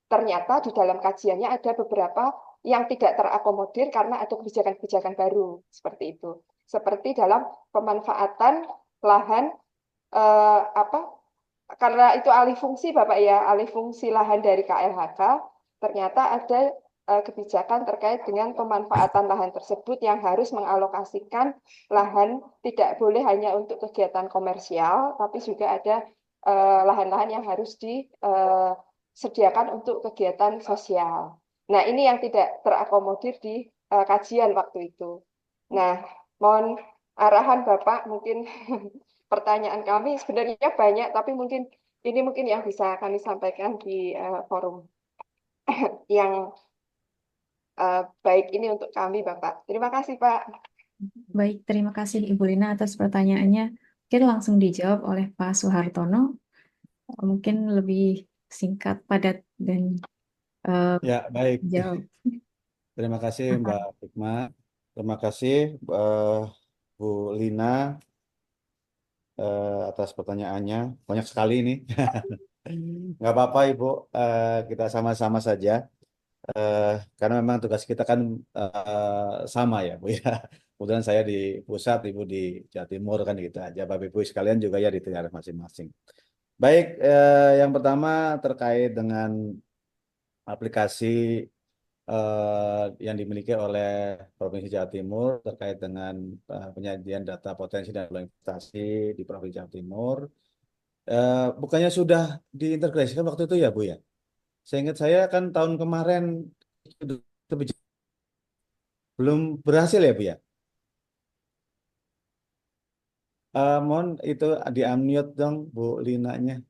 [SPEAKER 8] ternyata di dalam kajiannya ada beberapa yang tidak terakomodir karena ada kebijakan-kebijakan baru seperti itu. Seperti dalam pemanfaatan lahan karena itu alih fungsi Bapak ya, alih fungsi lahan dari KLHK, ternyata ada kebijakan terkait dengan pemanfaatan lahan tersebut yang harus mengalokasikan lahan tidak boleh hanya untuk kegiatan komersial, tapi juga ada lahan-lahan yang harus disediakan untuk kegiatan sosial. Nah, ini yang tidak terakomodir di kajian waktu itu. Nah, mohon arahan Bapak, mungkin pertanyaan kami sebenarnya banyak, tapi mungkin ini mungkin yang bisa kami sampaikan di forum yang baik ini untuk kami, Bapak. Terima kasih, Pak.
[SPEAKER 1] Baik, terima kasih Ibu Lina atas pertanyaannya. Mungkin langsung dijawab oleh Pak Suhartono. Mungkin lebih singkat, padat, dan
[SPEAKER 4] Ya, baik.
[SPEAKER 1] jawab.
[SPEAKER 4] Terima kasih Mbak Hikmah. Terima kasih Bu Lina atas pertanyaannya. Banyak sekali ini. Nggak apa-apa Ibu, kita sama-sama saja. Karena memang tugas kita kan sama ya Bu ya. Kemudian saya di pusat, Ibu di Jawa Timur kan gitu aja. Bapak Ibu sekalian juga ya di daerah masing-masing. Baik, yang pertama terkait dengan aplikasi yang dimiliki oleh Provinsi Jawa Timur terkait dengan penyajian data potensi dan peluang investasi di Provinsi Jawa Timur. Bukannya sudah diintegrasikan waktu itu ya Bu ya? Seingat saya kan tahun kemarin belum berhasil ya Bu ya? Mohon itu di-unmute dong Bu Linanya.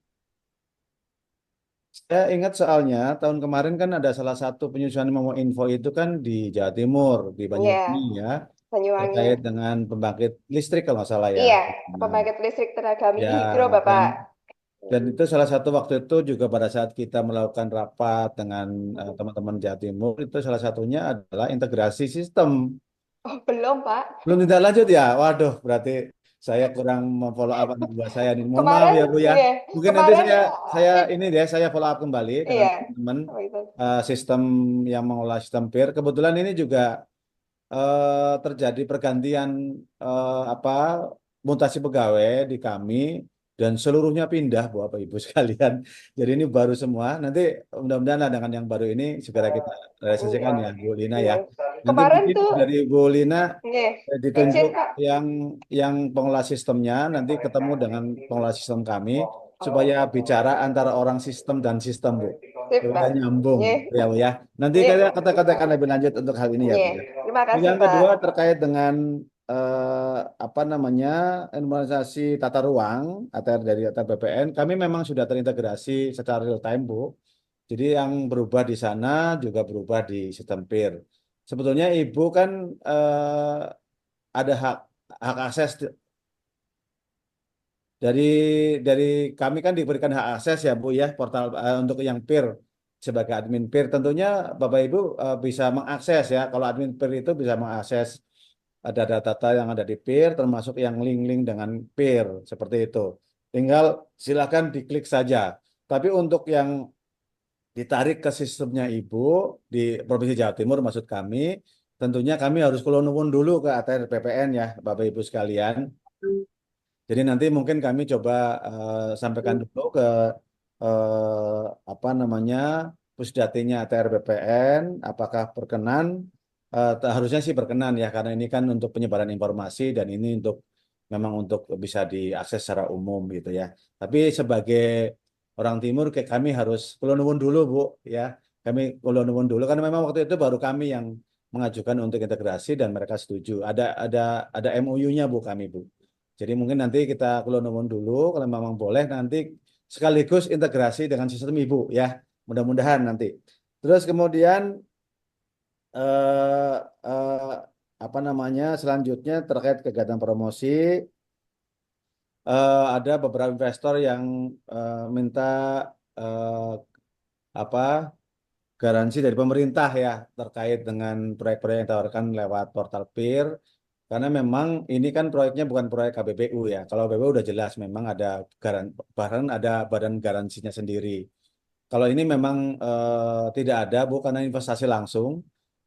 [SPEAKER 4] Saya ingat soalnya tahun kemarin kan ada salah satu penyusunan memo info itu kan di Jawa Timur, di
[SPEAKER 8] Iya,
[SPEAKER 4] Banyuwangi ya,
[SPEAKER 8] Banyuwangi.
[SPEAKER 4] terkait dengan pembangkit listrik kalau nggak salah ya.
[SPEAKER 8] Iya,
[SPEAKER 4] Nah,
[SPEAKER 8] pembangkit listrik tenaga
[SPEAKER 4] ya,
[SPEAKER 8] mini hidro, Bapak.
[SPEAKER 4] dan itu salah satu waktu itu juga pada saat kita melakukan rapat dengan teman-teman Jawa Timur, itu salah satunya adalah integrasi sistem.
[SPEAKER 8] Oh, belum, Pak.
[SPEAKER 4] Belum tindak lanjut ya? Waduh, berarti saya kurang memfollow up anak buah saya nih. Mohon maaf
[SPEAKER 8] Kemarin,
[SPEAKER 4] ya Bu ya.
[SPEAKER 8] iya,
[SPEAKER 4] Mungkin nanti
[SPEAKER 8] kemarin
[SPEAKER 4] saya ini deh saya follow up kembali dengan
[SPEAKER 8] iya,
[SPEAKER 4] teman-teman
[SPEAKER 8] oh, itu.
[SPEAKER 4] sistem yang mengolah sistem PIR. Kebetulan ini juga terjadi pergantian apa mutasi pegawai di kami dan seluruhnya pindah Bapak Ibu sekalian. Jadi ini baru semua. Nanti mudah-mudahan lah dengan yang baru ini segera kita realisasikan ya Bu Lina
[SPEAKER 8] Iya.
[SPEAKER 4] ya. Nanti
[SPEAKER 8] Kemarin
[SPEAKER 4] mungkin
[SPEAKER 8] tuh,
[SPEAKER 4] dari Bu Lina
[SPEAKER 8] iya, izin
[SPEAKER 4] ditunjuk
[SPEAKER 8] Pak.
[SPEAKER 4] yang pengelola sistemnya nanti ketemu dengan pengelola sistem kami supaya bicara antara orang sistem dan sistem Bu.
[SPEAKER 8] Sip,
[SPEAKER 4] Supaya
[SPEAKER 8] Pak.
[SPEAKER 4] nyambung
[SPEAKER 8] Iya,
[SPEAKER 4] ya Bu ya. Nanti
[SPEAKER 8] iya,
[SPEAKER 4] kita kata-katakan lebih lanjut untuk hal ini ya Bu
[SPEAKER 8] iya.
[SPEAKER 4] ya.
[SPEAKER 8] Terima kasih,
[SPEAKER 4] Yang
[SPEAKER 8] Pak.
[SPEAKER 4] kedua terkait dengan apa namanya normalisasi tata ruang ATR dari ATR BPN, kami memang sudah terintegrasi secara real time Bu. Jadi yang berubah di sana juga berubah di sistem PIR. Sebetulnya Ibu kan ada hak akses dari dari kami kan diberikan hak akses ya Bu ya portal untuk yang PIR sebagai admin PIR tentunya Bapak Ibu bisa mengakses ya kalau admin PIR itu bisa mengakses ada data-data yang ada di PIR termasuk yang link-link dengan PIR seperti itu. Tinggal silakan diklik saja. Tapi untuk yang ditarik ke sistemnya Ibu di Provinsi Jawa Timur maksud kami, tentunya kami harus nuwun dulu ke ATR BPN ya Bapak Ibu sekalian. Jadi nanti mungkin kami coba sampaikan dulu ke apa namanya Pusdatinya ATR BPN, apakah berkenan? Harusnya sih berkenan ya karena ini kan untuk penyebaran informasi dan ini memang untuk bisa diakses secara umum gitu ya. Tapi sebagai orang Timur kayak kami harus nuwun dulu Bu ya. Kami nuwun dulu karena memang waktu itu baru kami yang mengajukan untuk integrasi dan mereka setuju. Ada MOU-nya Bu kami Bu. Jadi mungkin nanti kita nuwun dulu kalau memang boleh nanti sekaligus integrasi dengan sistem Ibu ya. Mudah-mudahan nanti. Terus kemudian eh, eh, apa namanya selanjutnya terkait kegiatan promosi, ada beberapa investor yang minta eh, apa garansi dari pemerintah ya terkait dengan proyek-proyek yang ditawarkan lewat portal PIR. Karena memang ini kan proyeknya bukan proyek KPBU ya. Kalau KPBU udah jelas memang ada bahkan ada badan garansinya sendiri. Kalau ini memang tidak ada, Bu, karena investasi langsung.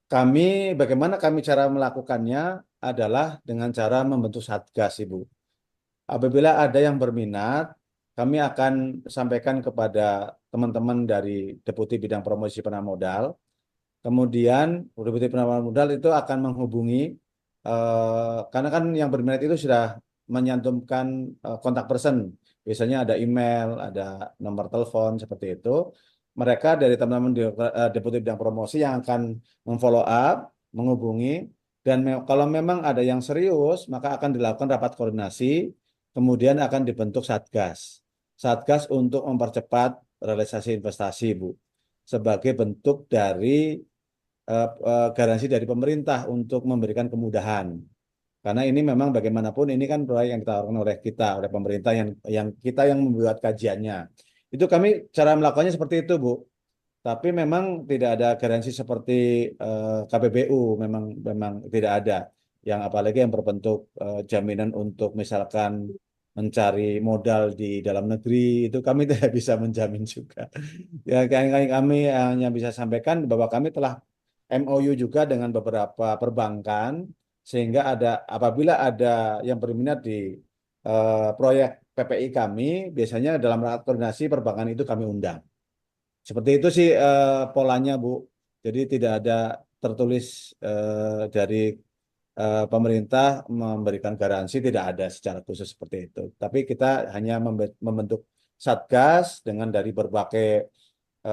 [SPEAKER 4] Bagaimana kami cara melakukannya adalah dengan cara membentuk satgas, Ibu. Apabila ada yang berminat, kami akan sampaikan kepada teman-teman dari Deputi Bidang Promosi Penanaman Modal. Kemudian Deputi Penanaman Modal itu akan menghubungi, karena kan yang berminat itu sudah menyantumkan kontak person. Biasanya ada email, ada nomor telepon, seperti itu. Mereka dari teman-teman Deputi Bidang Promosi yang akan memfollow up, menghubungi, dan kalau memang ada yang serius, maka akan dilakukan rapat koordinasi, kemudian akan dibentuk Satgas. Satgas untuk mempercepat realisasi investasi, Bu. Sebagai bentuk dari garansi dari pemerintah untuk memberikan kemudahan. Karena ini memang bagaimanapun ini kan proyek yang ditawarkan oleh kita, oleh pemerintah yang kita yang membuat kajiannya. Itu kami cara melakukannya seperti itu, Bu. Tapi memang tidak ada garansi seperti KPBU, memang tidak ada. Yang apalagi yang berbentuk jaminan untuk misalkan mencari modal di dalam negeri, itu kami tidak bisa menjamin juga. Ya, kami hanya bisa sampaikan bahwa kami telah MOU juga dengan beberapa perbankan, sehingga apabila ada yang berminat di proyek PPI kami, biasanya dalam rapat koordinasi perbankan itu kami undang. Seperti itu sih polanya, Bu. Jadi tidak ada tertulis dari pemerintah memberikan garansi, tidak ada secara khusus seperti itu. Tapi kita hanya membentuk satgas dengan dari berbagai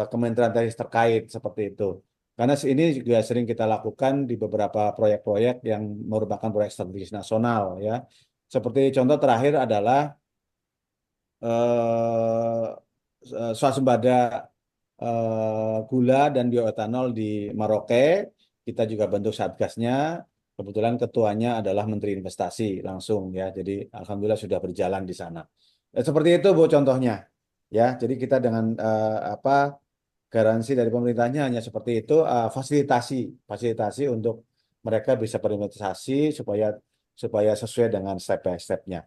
[SPEAKER 4] kementerian terkait seperti itu. Karena ini juga sering kita lakukan di beberapa proyek-proyek yang merupakan proyek strategis nasional ya. Seperti contoh terakhir adalah swasembada gula dan bioetanol di Merauke. Kita juga bentuk satgasnya. Kebetulan ketuanya adalah Menteri Investasi langsung ya. Jadi alhamdulillah sudah berjalan di sana. Seperti itu, Bu, contohnya. Ya, jadi kita dengan garansi dari pemerintahnya hanya seperti itu, fasilitasi untuk mereka bisa berinvestasi supaya sesuai dengan step by step-nya.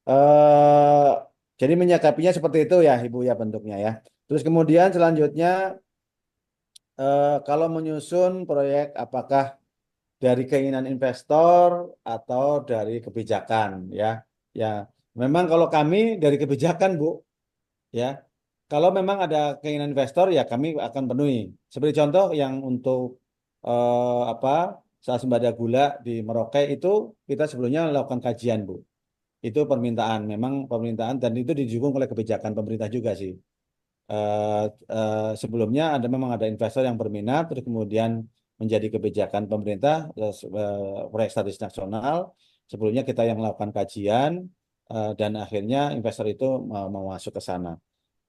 [SPEAKER 4] Eh, jadi menyikapinya seperti itu ya, Ibu ya, bentuknya ya. Terus kemudian selanjutnya kalau menyusun proyek, apakah dari keinginan investor atau dari kebijakan ya? Ya, memang kalau kami dari kebijakan, Bu, ya. Kalau memang ada keinginan investor ya kami akan penuhi. Seperti contoh yang untuk swasembada gula di Merauke itu kita sebelumnya melakukan kajian, Bu. Itu memang permintaan dan itu didukung oleh kebijakan pemerintah juga sih. Sebelumnya memang ada investor yang berminat, terus kemudian menjadi kebijakan pemerintah proyek strategis nasional. Sebelumnya kita yang melakukan kajian dan akhirnya investor itu mau masuk ke sana.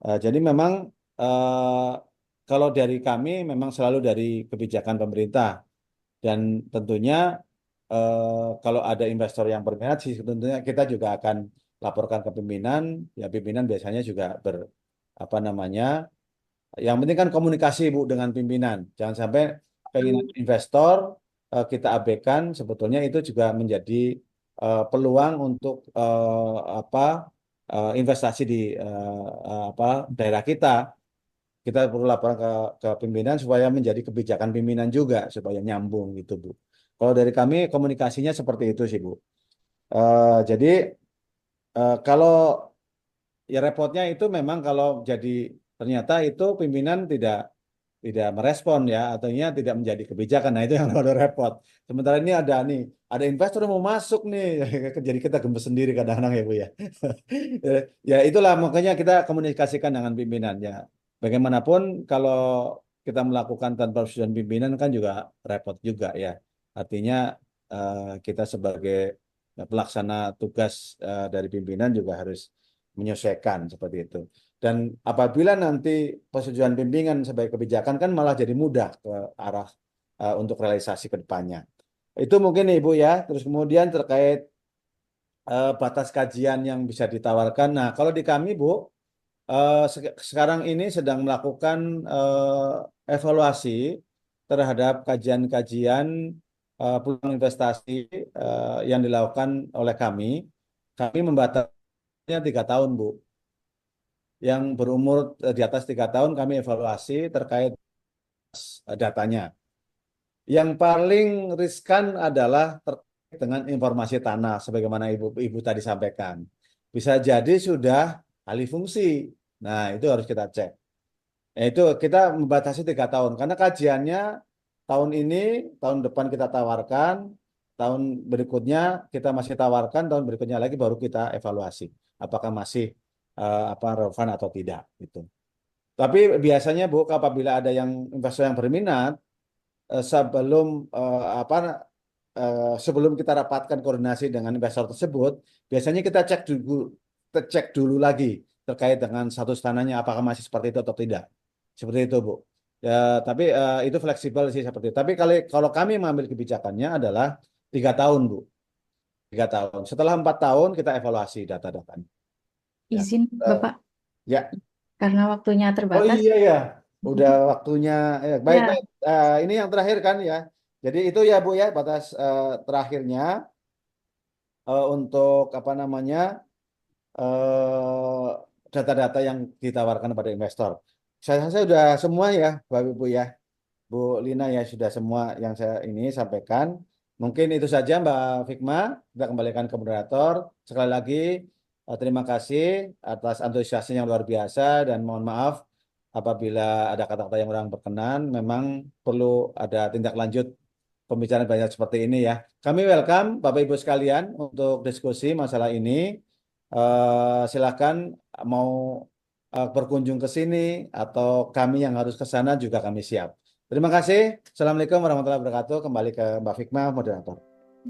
[SPEAKER 4] Jadi memang kalau dari kami memang selalu dari kebijakan pemerintah dan tentunya kalau ada investor yang berminat sih tentunya kita juga akan laporkan ke pimpinan. Ya pimpinan biasanya juga yang penting kan komunikasi, Bu, dengan pimpinan. Jangan sampai keinginan investor kita abaikan. Sebetulnya itu juga menjadi peluang untuk investasi di daerah kita. Kita perlu laporan ke pimpinan supaya menjadi kebijakan pimpinan juga supaya nyambung gitu, Bu. Kalau dari kami komunikasinya seperti itu sih, Bu. Jadi kalau ya repotnya itu memang kalau jadi ternyata itu pimpinan tidak merespon ya, artinya tidak menjadi kebijakan. Nah, itu yang rada repot. Sementara ini ada investor yang mau masuk nih. Jadi kita gemes sendiri kadang-kadang ya, Bu ya. Ya itulah makanya kita komunikasikan dengan pimpinan ya. Bagaimanapun kalau kita melakukan tanpa persetujuan pimpinan kan juga repot juga ya. Artinya kita sebagai pelaksana tugas dari pimpinan juga harus menyesuaikan seperti itu. Dan apabila nanti persetujuan bimbingan sebagai kebijakan kan malah jadi mudah ke arah untuk realisasi ke depannya. Itu mungkin Ibu ya. Terus kemudian terkait batas kajian yang bisa ditawarkan. Nah, kalau di kami Bu, sekarang ini sedang melakukan evaluasi terhadap kajian-kajian peluang investasi yang dilakukan oleh kami. Kami membatasinya 3 tahun, Bu. Yang berumur di atas 3 tahun kami evaluasi terkait datanya. Yang paling riskan adalah terkait dengan informasi tanah, sebagaimana Ibu tadi sampaikan. Bisa jadi sudah alih fungsi. Nah, itu harus kita cek. Itu kita membatasi 3 tahun, karena kajiannya tahun ini, tahun depan kita tawarkan, tahun berikutnya kita masih tawarkan, tahun berikutnya lagi baru kita evaluasi. Apakah masih relevan atau tidak. Gitu. Tapi biasanya Bu, apabila ada yang investor yang berminat, sebelum kita rapatkan koordinasi dengan investor tersebut, biasanya kita cek dulu lagi terkait dengan status tanahnya apakah masih seperti itu atau tidak. Seperti itu, Bu. Ya, tapi itu fleksibel sih seperti itu. Tapi kalau kami mengambil kebijakannya adalah 3 tahun, Bu. 3 tahun. Setelah 4 tahun kita evaluasi data-datanya. Ya.
[SPEAKER 1] Izin Bapak,
[SPEAKER 4] Ya.
[SPEAKER 1] karena waktunya
[SPEAKER 4] Oh
[SPEAKER 1] terbatas.
[SPEAKER 4] iya ya, udah waktunya. Baik,
[SPEAKER 1] Ya.
[SPEAKER 4] baik. Ini yang terakhir kan ya. Jadi itu ya Bu ya batas terakhirnya untuk apa namanya data-data yang ditawarkan pada investor. Saya sudah semua ya, Bapak Ibu ya, Bu Lina ya sudah semua yang saya ini sampaikan. Mungkin itu saja Mbak Fikma. Kita kembalikan ke moderator. Sekali lagi terima kasih atas antusiasnya yang luar biasa dan mohon maaf apabila ada kata-kata yang kurang berkenan. Memang perlu ada tindak lanjut pembicaraan banyak seperti ini ya. Kami welcome Bapak Ibu sekalian untuk diskusi masalah ini. Silakan mau berkunjung ke sini atau kami yang harus ke sana juga kami siap. Terima kasih. Assalamualaikum warahmatullahi wabarakatuh. Kembali ke Mbak Fikma, moderator.